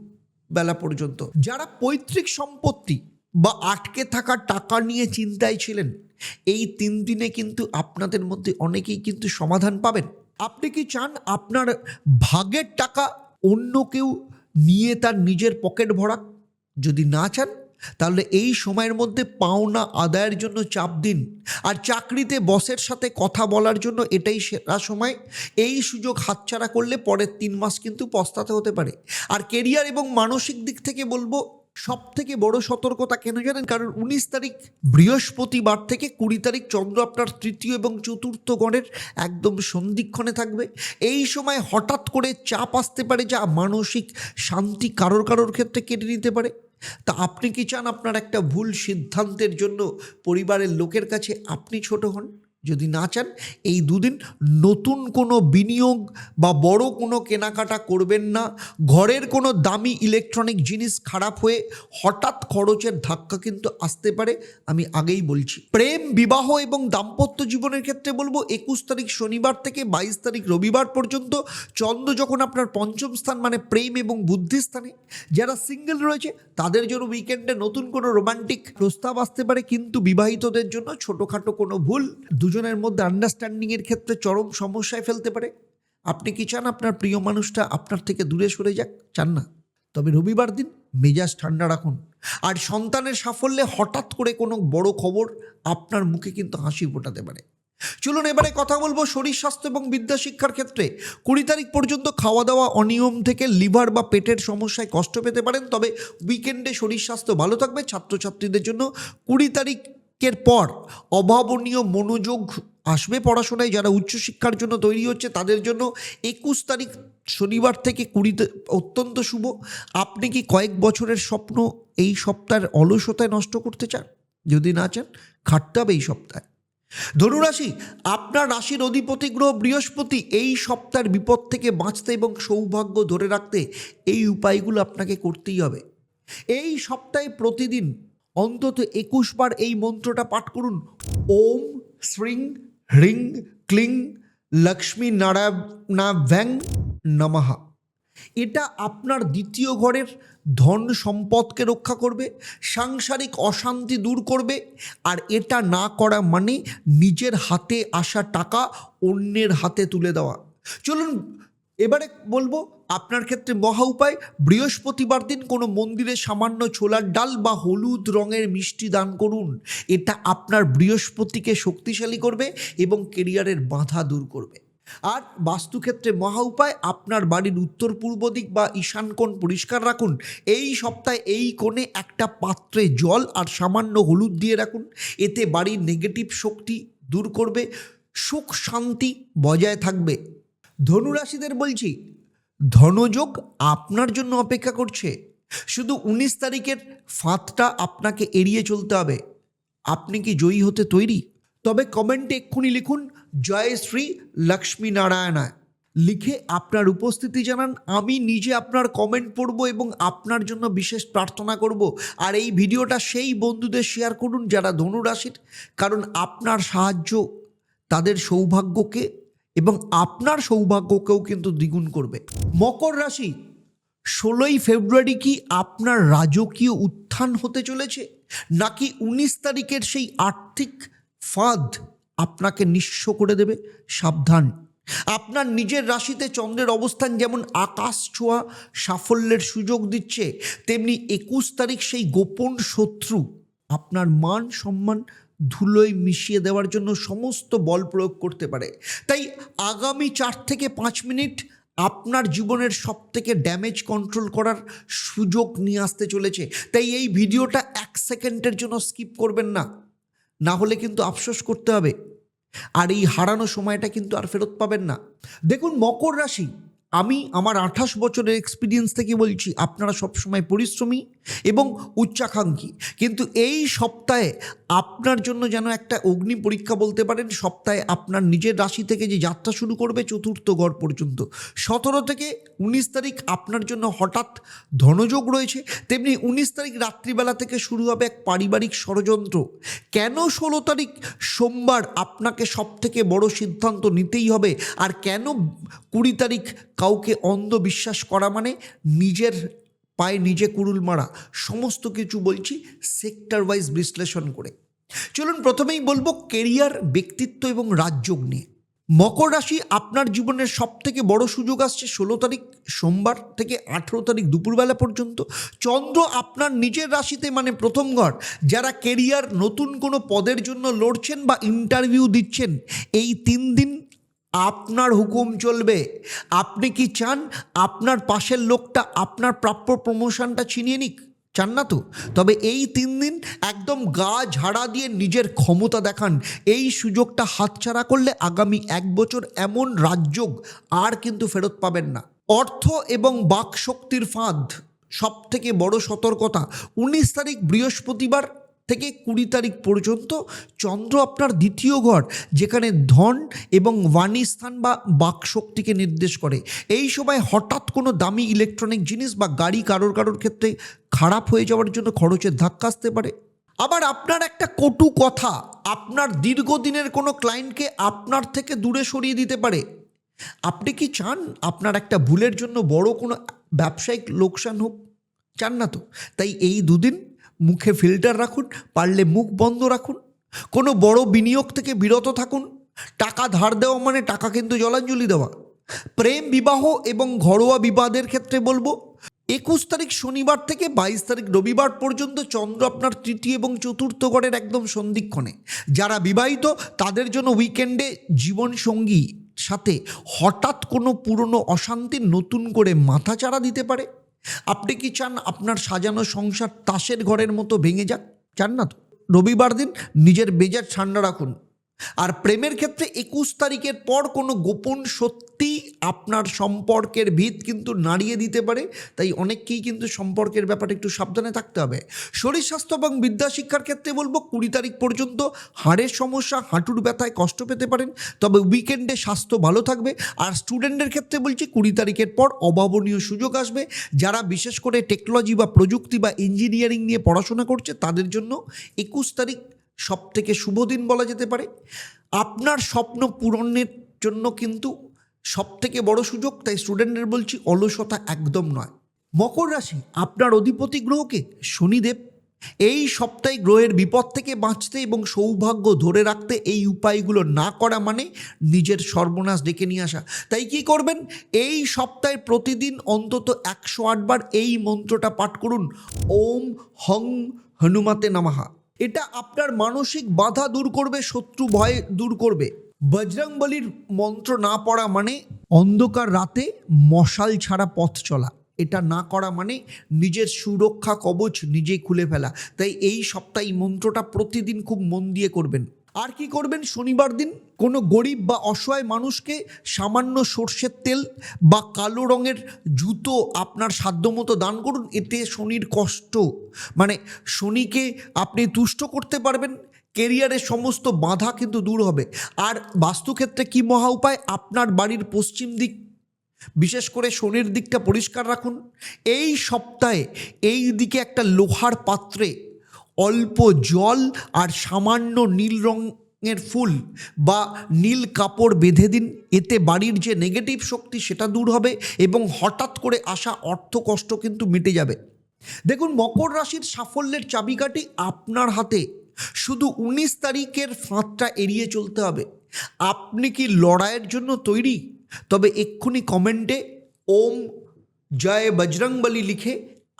Speaker 1: বেলা পর্যন্ত। যারা পৈতৃক সম্পত্তি বা আটকে থাকা টাকা নিয়ে চিন্তায় ছিলেন, এই 3 দিনে কিন্তু আপনাদের মধ্যে অনেকেই কিন্তু সমাধান পাবেন। আপনি কি চান আপনার ভাগের টাকা অন্য কেউ নিয়ে তার নিজের পকেট ভরা? যদি না চান তাহলে এই সময়ের মধ্যে পাওনা আদায়ের জন্য চাপ দিন। আর চাকরিতে বসের সাথে কথা বলার জন্য এটাই সেরা সময়। এই সুযোগ হাতছাড়া করলে পরের 3 মাস কিন্তু পস্তাতে হতে পারে। আর কেরিয়ার এবং মানসিক দিক থেকে বলবো সব থেকে বড় সতর্কতা কেন জানেন? কারণ 19 তারিখ বৃহস্পতিবার থেকে 20 তারিখ চন্দ্র আপনার তৃতীয় এবং চতুর্থ গণের একদম সন্ধিক্ষণে থাকবে। এই সময় হঠাৎ করে চাপ আসতে পারে, যা মানসিক শান্তি কারোর ক্ষেত্রে কেড়ে নিতে পারে। তা আপনি কি চান আপনার একটা ভুল সিদ্ধান্তের জন্য পরিবারের লোকের কাছে আপনি ছোট হন? যদি না চান এই দুদিন নতুন কোনো বিনিয়োগ বা বড় কোনো কেনাকাটা করবেন না। ঘরের কোনো দামি ইলেকট্রনিক জিনিস খারাপ হয়ে হঠাৎ খরচের ধাক্কা কিন্তু আসতে পারে, আমি আগেই বলছি। প্রেম, বিবাহ এবং দাম্পত্য জীবনের ক্ষেত্রে বলবো 21 তারিখ শনিবার থেকে 22 তারিখ রবিবার পর্যন্ত চন্দ্র যখন আপনার পঞ্চম স্থান মানে প্রেম এবং বুদ্ধি স্থানে, যারা সিঙ্গেল রয়েছে তাদের জন্য উইকেন্ডে নতুন কোনো রোমান্টিক প্রস্তাব আসতে পারে, কিন্তু বিবাহিতদের জন্য ছোটোখাটো কোনো ভুল দুজনের মধ্যে আন্ডারস্ট্যান্ডিংয়ের ক্ষেত্রে চরম সমস্যায় ফেলতে পারে। আপনি কি চান আপনার প্রিয় মানুষটা আপনার থেকে দূরে সরে যাক? চান না? তবে রবিবার দিন মেজাজ ঠান্ডা রাখুন। আর সন্তানের সাফল্যে হঠাৎ করে কোনো বড় খবর আপনার মুখে কিন্তু হাসি ফোটাতে পারে। চলুন এবারে কথা বলবো শরীর স্বাস্থ্য এবং বিদ্যা শিক্ষার ক্ষেত্রে। 20 তারিখ পর্যন্ত খাওয়া দাওয়া অনিয়ম থেকে লিভার বা পেটের সমস্যায় কষ্ট পেতে পারেন, তবে উইকেন্ডে শরীর স্বাস্থ্য ভালো থাকবে। ছাত্রছাত্রীদের জন্য 20 তারিখের পর অভাবনীয় মনোযোগ আসবে পড়াশোনায়। যারা উচ্চশিক্ষার জন্য তৈরি হচ্ছে তাদের জন্য 21 তারিখ শনিবার থেকে 20 অত্যন্ত শুভ। আপনি কি কয়েক বছরের স্বপ্ন এই সপ্তাহের অলসতায় নষ্ট করতে চান? যদি না চান, খাটতে হবে এই সপ্তাহে। ধনুরাশি, আপনার রাশির অধিপতি গ্রহ বৃহস্পতি এই সপ্তাহের বিপদ থেকে বাঁচতে এবং সৌভাগ্য ধরে রাখতে এই উপায়গুলো আপনাকে করতেই হবে। এই সপ্তাহে প্রতিদিন অন্তত 21 বার এই মন্ত্রটা পাঠ করুন। ওম শ্রীং হ্রিং ক্লিং লক্ষ্মী নারায়ণাভ্যাং নমঃ। এটা আপনার দ্বিতীয় ঘরের ধন সম্পদকে রক্ষা করবে, সাংসারিক অশান্তি দূর করবে। আর এটা না করা মানে নিজের হাতে আসা টাকা অন্যের হাতে তুলে দেওয়া। চলুন এবারে বলবো আপনার ক্ষেত্রে মহা উপায়। বৃহস্পতিবার দিন কোনো মন্দিরে সামান্য ছোলার ডাল বা হলুদ রঙের মিষ্টি দান করুন। এটা আপনার বৃহস্পতিকে শক্তিশালী করবে এবং কেরিয়ারের বাধা দূর করবে। আর বাস্তুক্ষেত্রে মহা উপায়, আপনার বাড়ির উত্তর পূর্ব দিক বা ঈশান কোণ পরিষ্কার রাখুন। এই সপ্তাহে এই কোণে একটা পাত্রে জল আর সামান্য হলুদ দিয়ে রাখুন। এতে বাড়ির নেগেটিভ শক্তি দূর করবে, সুখ শান্তি বজায় থাকবে। ধনুরাশিদের বলছি, ধনযোগ আপনার জন্য অপেক্ষা করছে। শুধু 19 তারিখের ফাঁদটা আপনাকে এড়িয়ে চলতে হবে। আপনি কি জয়ী হতে তৈরি? তবে কমেন্টে এক্ষুনি লিখুন জয় শ্রী লক্ষ্মী নারায়ণায়, লিখে আপনার উপস্থিতি জানান। আমি নিজে আপনার কমেন্ট পড়ব এবং আপনার জন্য বিশেষ প্রার্থনা করব। আর এই ভিডিওটা সেই বন্ধুদের শেয়ার করুন যারা ধনুরাশির, কারণ আপনার সাহায্য তাদের সৌভাগ্যকে এবং আপনার সৌভাগ্যকেও কিন্তু দ্বিগুণ করবে। মকর রাশি, 16ই ফেব্রুয়ারি কি আপনার রাজকীয় উত্থান হতে চলেছে, নাকি 19 তারিখের সেই আর্থিক ফাঁদ আপনাকে নিঃস্ব করে দেবে? সাবধান। আপনার নিজের রাশিতে চন্দ্রের অবস্থান যেমন আকাশ ছোঁয়া সাফল্যের সুযোগ দিচ্ছে, তেমনি 21 তারিখ সেই গোপন শত্রু আপনার মান সম্মান ধুলোয় মিশিয়ে দেওয়ার জন্য সমস্ত বল প্রয়োগ করতে পারে। তাই আগামী 4 থেকে 5 মিনিট আপনার জীবনের সব থেকে ড্যামেজ কন্ট্রোল করার সুযোগ নিয়ে আসতে চলেছে। তাই এই ভিডিওটা 1 সেকেন্ডের জন্য স্কিপ করবেন না, না হলে কিন্তু আফসোস করতে হবে। আর এই হারানো সময়টা কিন্তু আর ফেরত পাবেন না। দেখুন মকর রাশি, আমি আমার 28 বছরের এক্সপিরিয়েন্স থেকে বলছি, আপনারা সবসময় পরিশ্রমী এবং উচ্চাকাঙ্ক্ষী, কিন্তু এই সপ্তাহে আপনার জন্য যেন একটা অগ্নি পরীক্ষা বলতে পারেন। সপ্তাহে আপনার নিজের রাশি থেকে যে যাত্রা শুরু করবে চতুর্থ ঘর পর্যন্ত, 17 থেকে 19 তারিখ আপনার জন্য হঠাৎ ধনযোগ রয়েছে, তেমনি 19 তারিখ রাত্রিবেলা থেকে শুরু হবে এক পারিবারিক ষড়যন্ত্র। কেন 16 তারিখ সোমবার আপনাকে সব থেকে বড় সিদ্ধান্ত নিতেই হবে, আর কেন 20 তারিখ কাউকে অন্ধ বিশ্বাস করা মানে নিজের পায়ে নিজে কুড়ুল মারা, সমস্ত কিছু বলছি সেক্টর ওয়াইজ বিশ্লেষণ করে। চলুন প্রথমেই বলবো কেরিয়ার, ব্যক্তিত্ব এবং রাজযোগ নিয়ে। মকর রাশি, আপনার জীবনের সব থেকে বড় সুযোগ আসছে 16 তারিখ সোমবার থেকে 18 তারিখ দুপুরবেলা পর্যন্ত। চন্দ্র আপনার নিজের রাশিতে মানে প্রথম ঘর। যারা কেরিয়ার, নতুন কোনো পদের জন্য লড়ছেন বা ইন্টারভিউ দিচ্ছেন, এই 3 দিন আপনার হুকুম চলবে। আপনি কি চান আপনার পাশের লোকটা আপনার প্রাপ্য প্রমোশনটা ছিনিয়ে নিক? চান না তো? তবে এই 3 দিন একদম গা ঝাড়া দিয়ে নিজের ক্ষমতা দেখান। এই সুযোগটা হাতছাড়া করলে আগামী 1 বছর এমন রাজযোগ আর কিন্তু ফেরত পাবেন না। অর্থ এবং বাকশক্তির ফাঁদ, সব থেকে বড় সতর্কতা। 19 তারিখ বৃহস্পতিবার থেকে 20 তারিখ পর্যন্ত চন্দ্র আপনার দ্বিতীয় ঘর, যেখানে ধন এবং বাণী স্থান বা বাকশক্তিকে নির্দেশ করে। এই সময় হঠাৎ কোনো দামি ইলেকট্রনিক জিনিস বা গাড়ি কারোর ক্ষেত্রে খারাপ হয়ে যাওয়ার জন্য খরচের ধাক্কা আসতে পারে। আবার আপনার একটা কটু কথা আপনার দীর্ঘদিনের কোনো ক্লায়েন্টকে আপনার থেকে দূরে সরিয়ে দিতে পারে। আপনি কি চান আপনার একটা ভুলের জন্য বড় কোনো ব্যবসায়িক লোকসান হোক? চান না তো। তাই এই দুদিন মুখে ফিল্টার রাখুন, পারলে মুখ বন্ধ রাখুন, কোনো বড় বিনিয়োগ থেকে বিরত থাকুন। টাকা ধার দেওয়া মানে টাকা কিন্তু জলাঞ্জলি দেওয়া। প্রেম, বিবাহ এবং ঘরোয়া বিবাদের ক্ষেত্রে বলবো 21 তারিখ শনিবার থেকে 22 তারিখ রবিবার পর্যন্ত চন্দ্র আপনার তৃতীয় এবং চতুর্থ ঘরের একদম সন্ধিক্ষণে। যারা বিবাহিত তাদের জন্য উইকেন্ডে জীবনসঙ্গী সাথে হঠাৎ কোনো পুরনো অশান্তি নতুন করে মাথাচাড়া দিতে পারে। আপনি কি চান আপনার সাজানো সংসার তাসের ঘরের মতো ভেঙে যাক? চান না তো। রবিবার দিন নিজের মেজাজ ঠান্ডা রাখুন। আর প্রেমের ক্ষেত্রে 21 তারিখের পর কোনো গোপন সত্যি আপনার সম্পর্কের ভিত কিন্তু নাড়িয়ে দিতে পারে। তাই অনেককেই কিন্তু সম্পর্কের ব্যাপারে একটু সাবধানে থাকতে হবে। শরীর স্বাস্থ্য এবং বিদ্যা শিক্ষার ক্ষেত্রে বলবো 20 তারিখ পর্যন্ত হাড়ের সমস্যা, হাঁটুর ব্যথায় কষ্ট পেতে পারেন, তবে উইকেন্ডে স্বাস্থ্য ভালো থাকবে। আর স্টুডেন্টের ক্ষেত্রে বলছি 20 তারিখের পর অভাবনীয় সুযোগ আসবে। যারা বিশেষ করে টেকনোলজি বা প্রযুক্তি বা ইঞ্জিনিয়ারিং নিয়ে পড়াশোনা করছে তাদের জন্য 21 তারিখ সব থেকে শুভ দিন বলা যেতে পারে। আপনার স্বপ্ন পূরণের জন্য কিন্তু সব থেকে বড় সুযোগ। তাই স্টুডেন্টদের বলছি অলসতা একদম নয়। মকর রাশি, আপনার অধিপতি গ্রহকে শনিদেব। এই সপ্তাহে গ্রহের বিপদ থেকে বাঁচতে এবং সৌভাগ্য ধরে রাখতে এই উপায়গুলো না করা মানে নিজের সর্বনাশ ডেকে নিয়ে আসা। তাই কি করবেন? এই সপ্তাহে প্রতিদিন অন্তত 108 বার এই মন্ত্রটা পাঠ করুন, ওম হং হনুমাতে নমঃ। এটা আপনার মানসিক বাধা দূর করবে, শত্রু ভয় দূর করবে। বজরংবলীর মন্ত্র না পড়া মানে অন্ধকার রাতে মশাল ছাড়া পথ চলা। এটা না করা মানে নিজের সুরক্ষা কবচ নিজেই খুলে ফেলা। তাই এই সপ্তাহে মন্ত্রটা প্রতিদিন খুব মন দিয়ে করবেন। আর কি করবেন? শনিবার দিন কোনো গরিব বা অসহায় মানুষকে সামান্য সর্ষের তেল বা কালো রঙের জুতো আপনার সাধ্যমতো দান করুন। এতে শনির কষ্ট মানে শনিকে আপনি তুষ্ট করতে পারবেন। কেরিয়ারের সমস্ত বাধা কিন্তু দূর হবে। আর বাস্তুক্ষেত্রে কি মহা উপায়? আপনার বাড়ির পশ্চিম দিক, বিশেষ করে শনির দিকটা পরিষ্কার রাখুন। এই সপ্তাহে এই দিকে একটা লোহার পাত্রে অল্প জল আর সামান্য নীল রঙের ফুল বা নীল কাপড় বেঁধে দিন। এতে বাড়ির যে নেগেটিভ শক্তি সেটা দূর হবে এবং হঠাৎ করে আসা অর্থ কষ্ট কিন্তু মিটে যাবে। দেখুন, মকর রাশির সাফল্যের চাবিকাঠি আপনার হাতে। শুধু 19 তারিখের ফাঁদটা এড়িয়ে চলতে হবে। আপনি কি লড়াইয়ের জন্য তৈরি? তবে এক্ষুনি কমেন্টে ওম জয় বজরংবলী লিখে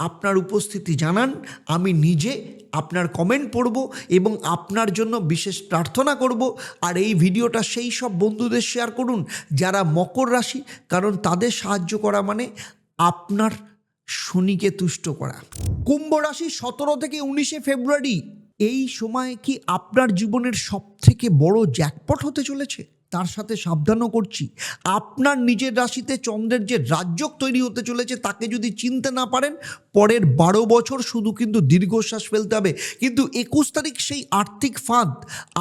Speaker 1: আপনার উপস্থিতি জানান। আমি নিজে আপনার কমেন্ট পড়ব এবং আপনার জন্য বিশেষ প্রার্থনা করব। আর এই ভিডিওটা সেই সব বন্ধুদের শেয়ার করুন যারা মকর রাশি, কারণ তাদের সাহায্য করা মানে আপনার শনিকে তুষ্ট করা। কুম্ভ রাশি 17 থেকে 19 ফেব্রুয়ারি, এই সময় কি আপনার জীবনের সব থেকে বড় জ্যাকপট হতে চলেছে? তার সাথে সাবধানও করছি, আপনার নিজের রাশিতে চন্দ্রের যে রাজযোগ তৈরি হতে চলেছে তাকে যদি চিনতে না পারেন, পরের 12 বছর শুধু কিন্তু দীর্ঘশ্বাস ফেলতে হবে। কিন্তু 21 তারিখ সেই আর্থিক ফাঁদ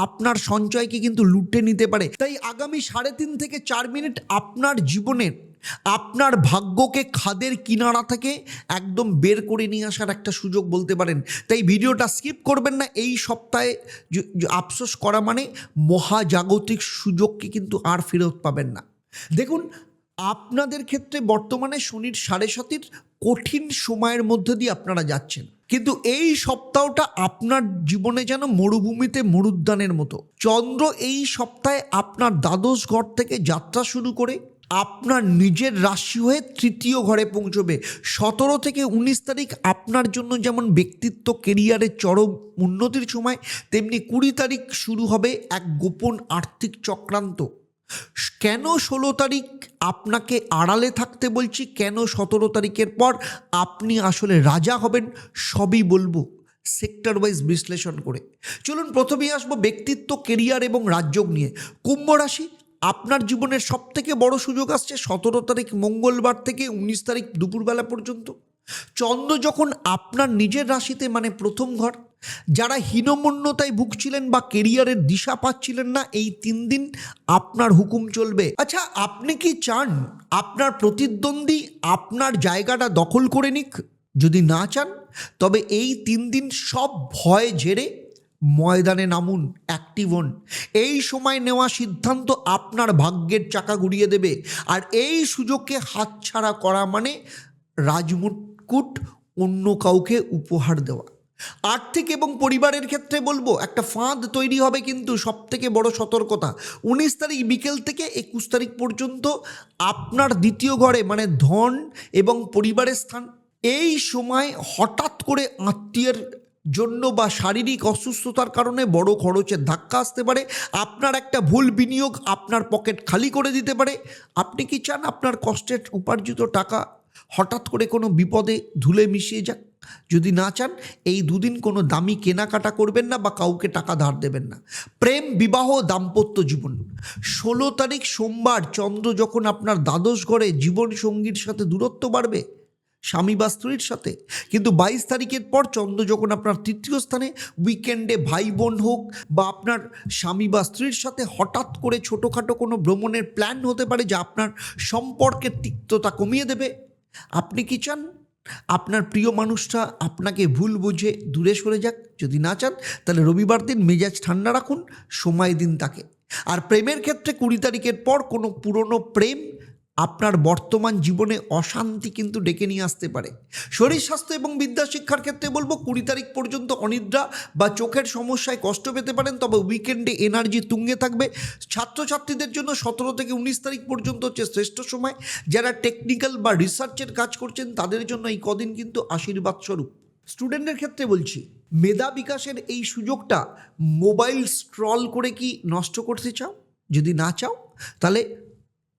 Speaker 1: আপনার সঞ্চয়কে কিন্তু লুটে নিতে পারে। তাই আগামী 3.5 থেকে 4 মিনিট আপনার জীবনের আপনার ভাগ্যকে খাদের কিনারা থেকে একদম বের করে নিয়ে আসার একটা সুযোগ বলতে পারেন। তাই ভিডিওটা স্কিপ করবেন না। এই সপ্তাহে আফসোস করা মানে মহাজাগতিক সুযোগকে কিন্তু আর ফেরত পাবেন না। দেখুন, আপনাদের ক্ষেত্রে বর্তমানে শনির 7.5 কঠিন সময়ের মধ্যে দিয়ে আপনারা যাচ্ছেন, কিন্তু এই সপ্তাহটা আপনার জীবনে যেন মরুভূমিতে মরুদ্যানের মতো। চন্দ্র এই সপ্তাহে আপনার দ্বাদশ ঘর থেকে যাত্রা শুরু করে আপনার নিজের রাশি হয়ে তৃতীয় ঘরে পৌঁছবে। 17 থেকে 19 তারিখ আপনার জন্য যেমন ব্যক্তিত্ব কেরিয়ারের চরম উন্নতির সময়, তেমনি 20 তারিখ শুরু হবে এক গোপন আর্থিক চক্রান্ত। কেন 16 তারিখ আপনাকে আড়ালে থাকতে বলছি, কেন 17 তারিখের পর আপনি আসলে রাজা হবেন, সবই বলবো সেক্টর ওয়াইজ বিশ্লেষণ করে। চলুন প্রথমেই আসবো ব্যক্তিত্ব, কেরিয়ার এবং রাজযোগ নিয়ে। কুম্ভ রাশি, আপনার জীবনের সবথেকে বড় সুযোগ আসছে 17 তারিখ মঙ্গলবার থেকে 19 তারিখ দুপুরবেলা পর্যন্ত। চন্দ্র যখন আপনার নিজের রাশিতে মানে প্রথম ঘর, যারা হীনমন্যতায় ভুগছিলেন বা কেরিয়ারের দিশা পাচ্ছিলেন না, এই 3 দিন আপনার হুকুম চলবে। আচ্ছা, আপনি কি চান আপনার প্রতিদ্বন্দ্বী আপনার জায়গাটা দখল করে নিক? যদি না চান তবে এই 3 দিন সব ভয় ঝেড়ে ময়দানে নামুন, অ্যাক্টিভ হন। এই সময় নেওয়া সিদ্ধান্ত আপনার ভাগ্যের চাকা ঘুরিয়ে দেবে। আর এই সুযোগকে হাতছাড়া করা মানে রাজমুকুট অন্য কাউকে উপহার দেওয়া। আর্থিক এবং পরিবারের ক্ষেত্রে বলবো একটা ফাঁদ তৈরি হবে, কিন্তু সব থেকে বড় সতর্কতা 19 তারিখ বিকেল থেকে 21 তারিখ পর্যন্ত আপনার দ্বিতীয় ঘরে মানে ধন এবং পরিবারের স্থান, এই সময় হঠাৎ করে আত্মীয়ের জন্য বা শারীরিক অসুস্থতার কারণে বড় খরচের ধাক্কা আসতে পারে। আপনার একটা ভুল বিনিয়োগ আপনার পকেট খালি করে দিতে পারে। আপনি কি চান আপনার কষ্টের উপার্জিত টাকা হঠাৎ করে কোনো বিপদে ধুলে মিশিয়ে যাক? যদি না চান এই 2 দিন কোনো দামি কেনাকাটা করবেন না বা কাউকে টাকা ধার দেবেন না। প্রেম, বিবাহ, দাম্পত্য জীবন 16 তারিখ সোমবার চন্দ্র যখন আপনার দ্বাদশ ঘরে, জীবন সঙ্গীর সাথে দূরত্ব বাড়বে, স্বামী বা স্ত্রীর সাথে। কিন্তু 22 তারিখের পর চন্দ্র যখন আপনার তৃতীয় স্থানে, উইকেন্ডে ভাই বোন হোক বা আপনার স্বামী বা স্ত্রীর সাথে হঠাৎ করে ছোটোখাটো কোনো ভ্রমণের প্ল্যান হতে পারে যা আপনার সম্পর্কের তিক্ততা কমিয়ে দেবে। আপনি কি চান আপনার প্রিয় মানুষটা আপনাকে ভুল বুঝে দূরে সরে যাক? যদি না চান তাহলে রবিবার দিন মেজাজ ঠান্ডা রাখুন, সময় দিন তাকে। আর প্রেমের ক্ষেত্রে 20 তারিখের পর কোনো পুরনো প্রেম আপনার বর্তমান জীবনে অশান্তি কিন্তু ডেকে নিয়ে আসতে পারে। শরীর স্বাস্থ্য এবং বিদ্যা শিক্ষার ক্ষেত্রে বলবো 20 তারিখ পর্যন্ত অনিদ্রা বা চোখের সমস্যায় কষ্ট পেতে পারেন, তবে উইকেন্ডে এনার্জি তুঙ্গে থাকবে। ছাত্রছাত্রীদের জন্য 17 থেকে 19 তারিখ পর্যন্ত হচ্ছে শ্রেষ্ঠ সময়। যারা টেকনিক্যাল বা রিসার্চের কাজ করছেন তাদের জন্য এই কদিন কিন্তু আশীর্বাদ স্বরূপ। স্টুডেন্টের ক্ষেত্রে বলছি, মেধা বিকাশের এই সুযোগটা মোবাইল স্ক্রল করে কি নষ্ট করতে চাও? যদি না চাও তাহলে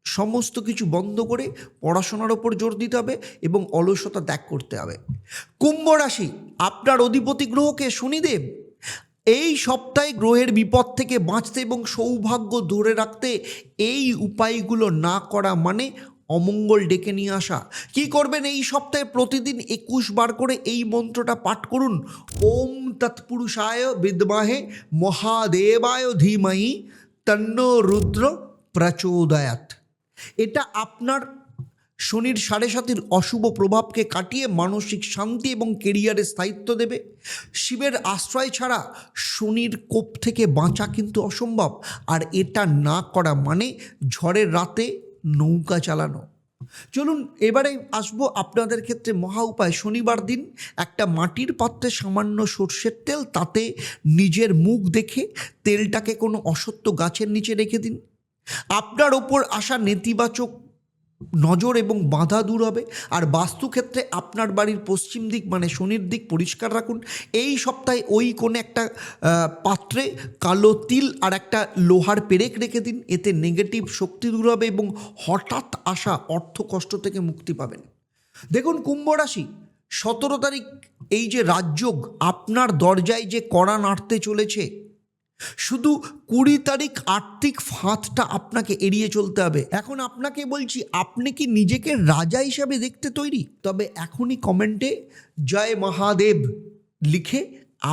Speaker 1: সমস্ত কিছু বন্ধ করে পড়াশোনার ওপর জোর দিতে হবে এবং অলসতা ত্যাগ করতে হবে। কুম্ভ রাশি, আপনার অধিপতি গ্রহকে শনিদেব। এই সপ্তাহে গ্রহের বিপদ থেকে বাঁচতে এবং সৌভাগ্য ধরে রাখতে এই উপায়গুলো না করা মানে অমঙ্গল ডেকে নিয়ে আসা। কি করবেন এই সপ্তাহে? প্রতিদিন 21 বার করে এই মন্ত্রটা পাঠ করুন। ওম তৎপুরুষায় বিদ্মহে মহাদেবায় ধীমহি তন্নো রুদ্র প্রচোদয়াৎ। এটা আপনার শনির 7.5 অশুভ প্রভাবকে কাটিয়ে মানসিক শান্তি এবং কেরিয়ারে স্থায়িত্ব দেবে। শিবের আশ্রয় ছাড়া শনির কোপ থেকে বাঁচা কিন্তু অসম্ভব। আর এটা না করা মানে ঝড়ের রাতে নৌকা চালানো। চলুন এবারে আসবো আপনাদের ক্ষেত্রে মহা উপায়। শনিবার দিন একটা মাটির পাত্রে সামান্য সর্ষের তেল, তাতে নিজের মুখ দেখে তেলটাকে কোনো অসত্য গাছের নিচে রেখে দিন। আপনার ওপর আসা নেতিবাচক নজর এবং বাধা দূর হবে। আর বাস্তুক্ষেত্রে আপনার বাড়ির পশ্চিম দিক মানে শনির দিক পরিষ্কার রাখুন। এই সপ্তাহে ওই কোণে একটা পাত্রে কালো তিল আর একটা লোহার পেরেক রেখে দিন। এতে নেগেটিভ শক্তি দূর হবে এবং হঠাৎ আসা অর্থ কষ্ট থেকে মুক্তি পাবেন। দেখুন কুম্ভ রাশি, 17 তারিখ এই যে রাজযোগ আপনার দরজায় যে কড়া নাড়তে চলেছে, শুধু 20 তারিখ আর্থিক ফাঁদটা আপনাকে এড়িয়ে চলতে হবে। এখন আপনাকে বলছি, আপনি কি নিজেকে রাজা হিসাবে দেখতে তৈরি? তবে এখনই কমেন্টে জয় মহাদেব লিখে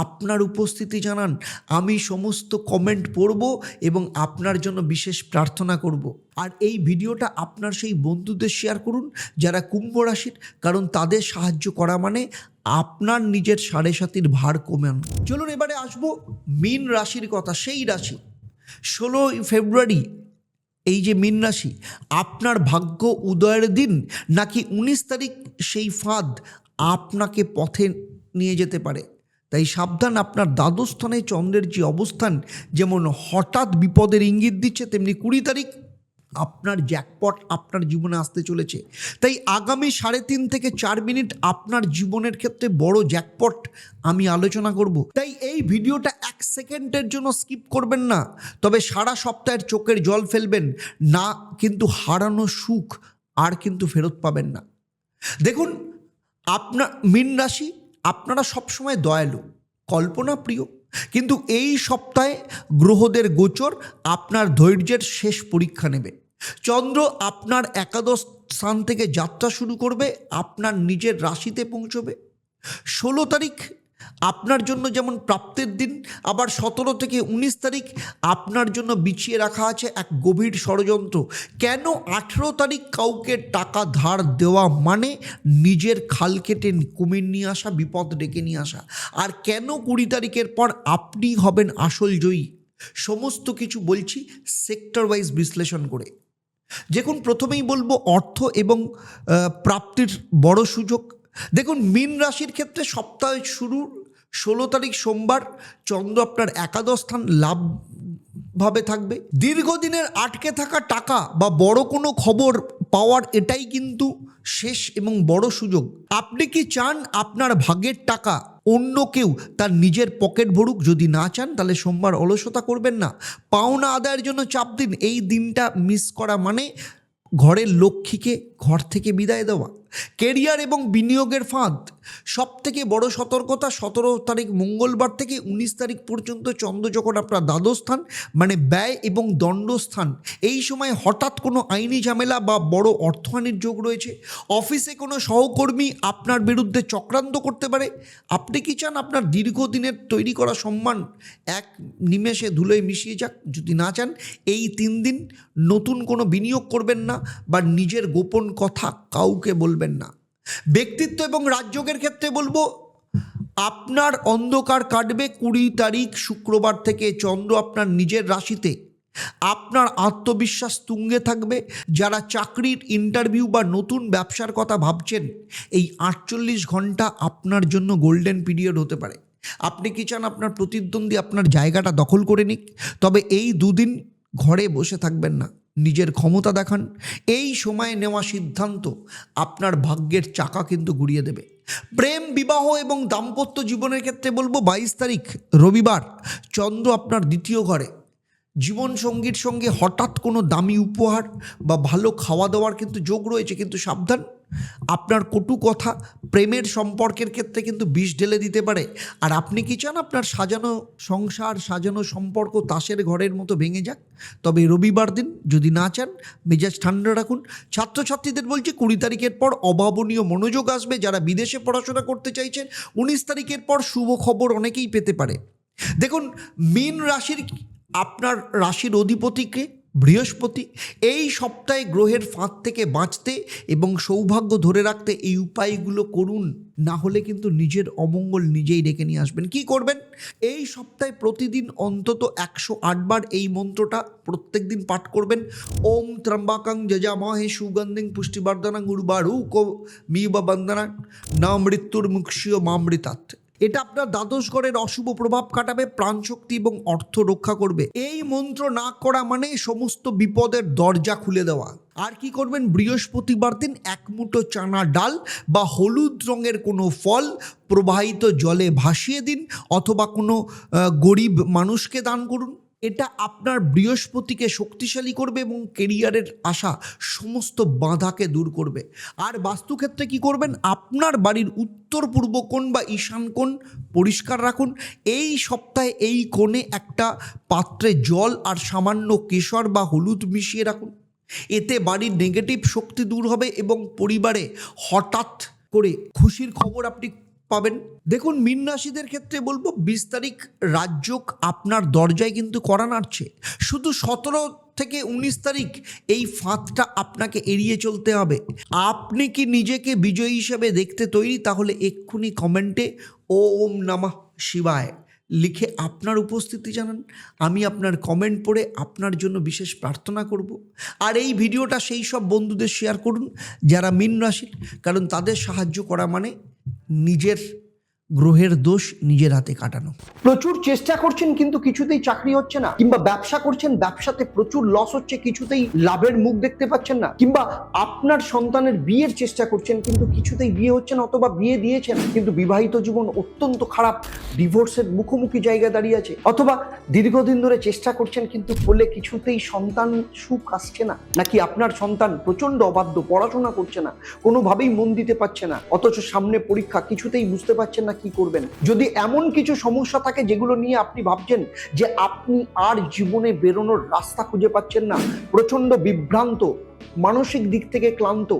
Speaker 1: আপনার উপস্থিতি জানান। আমি সমস্ত কমেন্ট পড়ব এবং আপনার জন্য বিশেষ প্রার্থনা করব। আর এই ভিডিওটা আপনার সেই বন্ধুদের শেয়ার করুন যারা কুম্ভ রাশির, কারণ তাদের সাহায্য করা মানে আপনার নিজের 7.5 ভার কমানো। চলুন এবারে আসবো মীন রাশির কথা। সেই রাশি 16 ফেব্রুয়ারি এই যে মীন রাশি, আপনার ভাগ্য উদয়ের দিন নাকি 19 তারিখ সেই ফাঁদ আপনাকে পথে নিয়ে যেতে পারে। তাই সাবধান। আপনার দ্বাদশ স্থানে চন্দ্রের যে অবস্থান যেমন হঠাৎ বিপদের ইঙ্গিত দিচ্ছে, তেমনি 20 তারিখ আপনার জ্যাকপট আপনার জীবনে আসতে চলেছে। তাই আগামী 3.5 থেকে 4 মিনিট আপনার জীবনের ক্ষেত্রে বড় জ্যাকপট আমি আলোচনা করব। তাই এই ভিডিওটা 1 সেকেন্ডের জন্য স্কিপ করবেন না। তবে সারা সপ্তাহের চোখের জল ফেলবেন না, কিন্তু হারানো সুখ আর কিন্তু ফেরত পাবেন না। দেখুন, আপনার মীন রাশি, আপনারা সবসময় দয়ালু, কল্পনা প্রিয়, কিন্তু এই সপ্তাহে গ্রহদের গোচর আপনার ধৈর্যের শেষ পরীক্ষা নেবে। চন্দ্র আপনার একাদশ স্থান থেকে যাত্রা শুরু করবে, আপনার নিজের রাশিতে পৌঁছবে। 16 তারিখ আপনার জন্য যেমন প্রাপ্তির দিন, আবার 17 থেকে 19 তারিখ আপনার জন্য বিছিয়ে রাখা আছে এক গভীর ষড়যন্ত্র। কেন 18 তারিখ কাউকে টাকা ধার দেওয়া মানে নিজের খাল কেটে কুমির নিয়ে আসা, বিপদ ডেকে নিয়ে আসা। আর কেন 20 তারিখের পর আপনি হবেন আসল জয়ী, সমস্ত কিছু বলছি সেক্টর ওয়াইজ বিশ্লেষণ করে। দেখুন, প্রথমেই বলবো অর্থ এবং প্রাপ্তির বড় সুযোগ। দেখুন, মীন রাশির ক্ষেত্রে সপ্তাহের শুরুর 16 তারিখ সোমবার চন্দ্র আপনার একাদশ স্থান লাভভাবে থাকবে। দীর্ঘদিনের আটকে থাকা টাকা বা বড় কোনো খবর পাওয়ার এটাই কিন্তু শেষ এবং বড় সুযোগ। আপনি কি চান আপনার ভাগের টাকা অন্য কেউ তার নিজের পকেট ভরুক? যদি না চান তাহলে সোমবার অলসতা করবেন না, পাওনা আদায়ের জন্য চাপ দিন। এই দিনটা মিস করা মানে ঘরের লক্ষ্মীকে ঘর থেকে বিদায় দেওয়া। কেরিয়ার এবং বিনিয়োগের ফাঁদ, সব থেকে বড় সতর্কতা 17 তারিখ মঙ্গলবার থেকে 19 তারিখ পর্যন্ত চন্দ্র যখন আপনার দ্বাদশ স্থান মানে ব্যয় এবং দণ্ডস্থান, এই সময় হঠাৎ কোনো আইনি ঝামেলা বা বড় অর্থহানির যোগ রয়েছে। অফিসে কোনো সহকর্মী আপনার বিরুদ্ধে চক্রান্ত করতে পারে। আপনি কি চান আপনার দীর্ঘদিনের তৈরি করা সম্মান এক নিমেষে ধুলোয় মিশিয়ে যাক? যদি না চান, এই 3 দিন নতুন কোনো বিনিয়োগ করবেন না বা নিজের গোপন কথা কাউকে বলবেন না। ব্যক্তিত্ব এবং রাজযোগের ক্ষেত্রে বলবো আপনার অন্ধকার কাটবে 20 তারিখ শুক্রবার থেকে চন্দ্র আপনার নিজের রাশিতে। আপনার আত্মবিশ্বাস তুঙ্গে থাকবে। যারা চাকরির ইন্টারভিউ বা নতুন ব্যবসার কথা ভাবছেন, এই 48 ঘন্টা আপনার জন্য গোল্ডেন পিরিয়ড হতে পারে। আপনি কি চান আপনার প্রতিদ্বন্দ্বী আপনার জায়গাটা দখল করে নিক? তবে এই 2 দিন ঘরে বসে থাকবেন না, নিজের ক্ষমতা দেখান। এই সময়ে নেওয়া সিদ্ধান্ত আপনার ভাগ্যের চাকা কিন্তু ঘুরিয়ে দেবে। প্রেম, বিবাহ এবং দাম্পত্য জীবনের ক্ষেত্রে বলবো 22 তারিখ রবিবার চন্দ্র আপনার দ্বিতীয় ঘরে। জীবনসঙ্গীর সঙ্গে হঠাৎ কোনো দামি উপহার বা ভালো খাওয়া দাওয়ার কিন্তু যোগ রয়েছে, কিন্তু সাবধান, আপনার কটু কথা প্রেমের সম্পর্কের ক্ষেত্রে কিন্তু বিষ ঢেলে দিতে পারে। আর আপনি কি চান আপনার সাজানো সংসার, সাজানো সম্পর্ক তাসের ঘরের মতো ভেঙে যাক? তবে রবিবার দিন যদি না চান, মেজাজ ঠান্ডা রাখুন। ছাত্রছাত্রীদের বলছি 20 তারিখের পর অভাবনীয় মনোযোগ আসবে। যারা বিদেশে পড়াশোনা করতে চাইছেন, 19 তারিখের পর শুভ খবর অনেকেই পেতে পারে। দেখুন, মীন রাশির আপনার রাশির অধিপতিকে বৃহস্পতি। এই সপ্তাহে গ্রহের ফাঁদ থেকে বাঁচতে এবং সৌভাগ্য ধরে রাখতে এই উপায়গুলো করুন, না হলে কিন্তু নিজের অমঙ্গল নিজেই ডেকে নিয়ে আসবেন। কি করবেন? এই সপ্তাহে প্রতিদিন অন্তত 108 বার এই মন্ত্রটা প্রত্যেক দিন পাঠ করবেন। ওম ত্রম্বাকং যজামহে সুগন্ধিং পুষ্টিবর্ধনং উর্বারুক মিব বন্দনা না মৃত্যুর মুক্ষীয় মামৃতাৎ। এটা আপনার দ্বাদশ ঘরের অশুভ প্রভাব কাটাবে, প্রাণশক্তি এবং অর্থ রক্ষা করবে। এই মন্ত্র না করা মানে সমস্ত বিপদের দরজা খুলে দেওয়া। আর কি করবেন? বৃহস্পতিবার দিন 1 মুঠো চানা ডাল বা হলুদ রঙের কোনো ফল প্রবাহিত জলে ভাসিয়ে দিন, অথবা কোনো গরিব মানুষকে দান করুন। এটা আপনার বৃহস্পতিকে শক্তিশালী করবে এবং কেরিয়ারের আশা সমস্ত বাধাকে দূর করবে। আর বাস্তুক্ষেত্রে কি করবেন? আপনার বাড়ির উত্তর পূর্ব কোণ বা ঈশান কোণ পরিষ্কার রাখুন। এই সপ্তাহে এই কোণে একটা পাত্রে জল আর সামান্য কেশর বা হলুদ মিশিয়ে রাখুন। এতে বাড়ির নেগেটিভ শক্তি দূর হবে এবং পরিবারে হঠাৎ করে খুশির খবর আপনি পাবেন। দেখুন, মীন রাশিদের ক্ষেত্রে বলবো 20 তারিখ রাজযোগ আপনার দরজায় কিন্তু কড়া নাড়ছে। শুধু 17 থেকে 19 তারিখ এই ফাঁদটা আপনাকে এড়িয়ে চলতে হবে। আপনি কি নিজেকে বিজয়ী হিসেবে দেখতে তৈরি? তাহলে এক্ষুনি কমেন্টে ওম নমঃ শিবায় লিখে আপনার উপস্থিতি জানান। আমি আপনার কমেন্ট পড়ে আপনার জন্য বিশেষ প্রার্থনা করব। আর এই ভিডিওটা সেই সব বন্ধুদের শেয়ার করুন যারা মীন রাশির, কারণ তাদের সাহায্য করা মানে নিজের গ্রহের দোষ নিজের হাতে কাটানো।
Speaker 2: প্রচুর চেষ্টা করছেন কিন্তু কিছুতেই চাকরি হচ্ছে না, কিংবা ব্যবসা করছেন, ব্যবসাতে প্রচুর লস হচ্ছে, কিছুতেই লাভের মুখ দেখতে পাচ্ছেন না, কিংবা আপনার সন্তানের বিয়ের চেষ্টা করছেন কিন্তু কিছুতেই বিয়ে হচ্ছে না, অথবা বিয়ে দিয়েছেন কিন্তু বিবাহিত জীবন অত্যন্ত খারাপ, ডিভোর্সের মুখোমুখি জায়গায় দাঁড়িয়ে আছে, অথবা দীর্ঘদিন ধরে চেষ্টা করছেন কিন্তু ফলে কিছুতেই সন্তান সুখ আসছে না, নাকি আপনার সন্তান প্রচন্ড অবাধ্য, পড়াশোনা করছে না, কোনোভাবেই মন দিতে পারছে না, অথচ সামনে পরীক্ষা, কিছুতেই বুঝতে পারছেন না কি করবেন। যদি এমন কিছু সমস্যা থাকে যেগুলো নিয়ে আপনি ভাবছেন যে আপনি আর জীবনে বেরোনোর রাস্তা খুঁজে পাচ্ছেন না, প্রচন্ড বিভ্রান্ত, মানসিক দিক থেকে ক্লান্ত,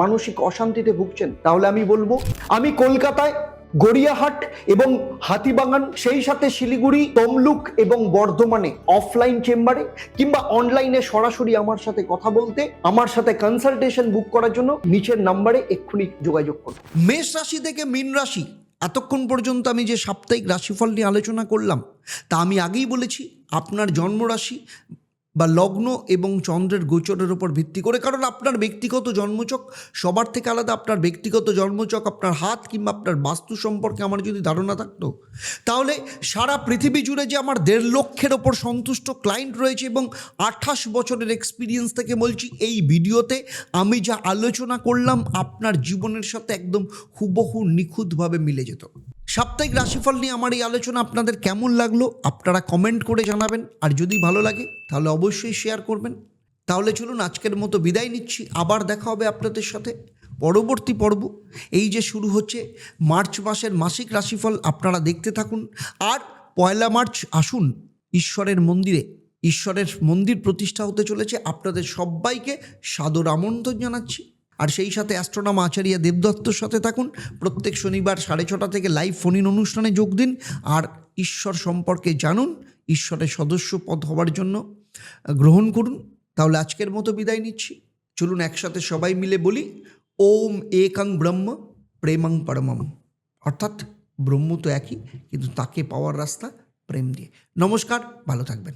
Speaker 2: মানসিক অশান্তিতে ভুগছেন, তাহলে আমি বলবো আমি কলকাতায় গড়িয়াহাট এবং হাতিবাগান, সেই সাথে শিলিগুড়ি, তমলুক এবং বর্ধমানে অফলাইন চেম্বারে কিংবা অনলাইনে সরাসরি আমার সাথে কথা বলতে, আমার সাথে কনসালটেশন বুক করার জন্য নিচের নাম্বারে এক্ষুনি যোগাযোগ করুন।
Speaker 1: মেষ রাশি থেকে মীন রাশি, এতক্ষণ পর্যন্ত আমি যে সাপ্তাহিক রাশিফল নিয়ে আলোচনা করলাম তা আমি আগেই বলেছি আপনার জন্মরাশি বা লগ্ন এবং চন্দ্রের গোচরের উপর ভিত্তি করে, কারণ আপনার ব্যক্তিগত জন্মচক সবার থেকে আলাদা। আপনার ব্যক্তিগত জন্মচক, আপনার হাত কিংবা আপনার বাস্তু সম্পর্কে আমার যদি ধারণা থাকতো, তাহলে সারা পৃথিবী জুড়ে যে আমার 1.5 লক্ষের ওপর সন্তুষ্ট ক্লায়েন্ট রয়েছে এবং 28 বছরের এক্সপিরিয়েন্স থেকে বলছি, এই ভিডিওতে আমি যা আলোচনা করলাম আপনার জীবনের সাথে একদম হুবহু নিখুঁতভাবে মিলে যেত। সাপ্তাহিক রাশিফল নিয়ে আমার এই আলোচনা আপনাদের কেমন লাগলো আপনারা কমেন্ট করে জানাবেন, আর যদি ভালো লাগে তাহলে অবশ্যই শেয়ার করবেন। তাহলে চলুন আজকের মতো বিদায় নিচ্ছি, আবার দেখা হবে আপনাদের সাথে পরবর্তী পর্ব। এই যে শুরু হচ্ছে মার্চ মাসের মাসিক রাশিফল, আপনারা দেখতে থাকুন। আর 1 মার্চ আসুন ঈশ্বরের মন্দিরে, ঈশ্বরের মন্দির প্রতিষ্ঠা হতে চলেছে, আপনাদের সবাইকে সাদর আমন্ত্রণ জানাচ্ছি। আর সেই সাথে অ্যাস্ট্রোনম আচার্য দেবদত্তর সাথে থাকুন। প্রত্যেক শনিবার 6:30 থেকে লাইভ ফোন ইন অনুষ্ঠানে যোগ দিন আর ঈশ্বর সম্পর্কে জানুন, ঈশ্বরের সদস্য পদ হওয়ার জন্য গ্রহণ করুন। তাহলে আজকের মতো বিদায় নিচ্ছি, চলুন একসাথে সবাই মিলে বলি ওম একং ব্রহ্ম প্রেমং পরমম, অর্থাৎ ব্রহ্ম তো একই, কিন্তু তাকে পাওয়ার রাস্তা প্রেম দিয়ে। নমস্কার, ভালো থাকবেন।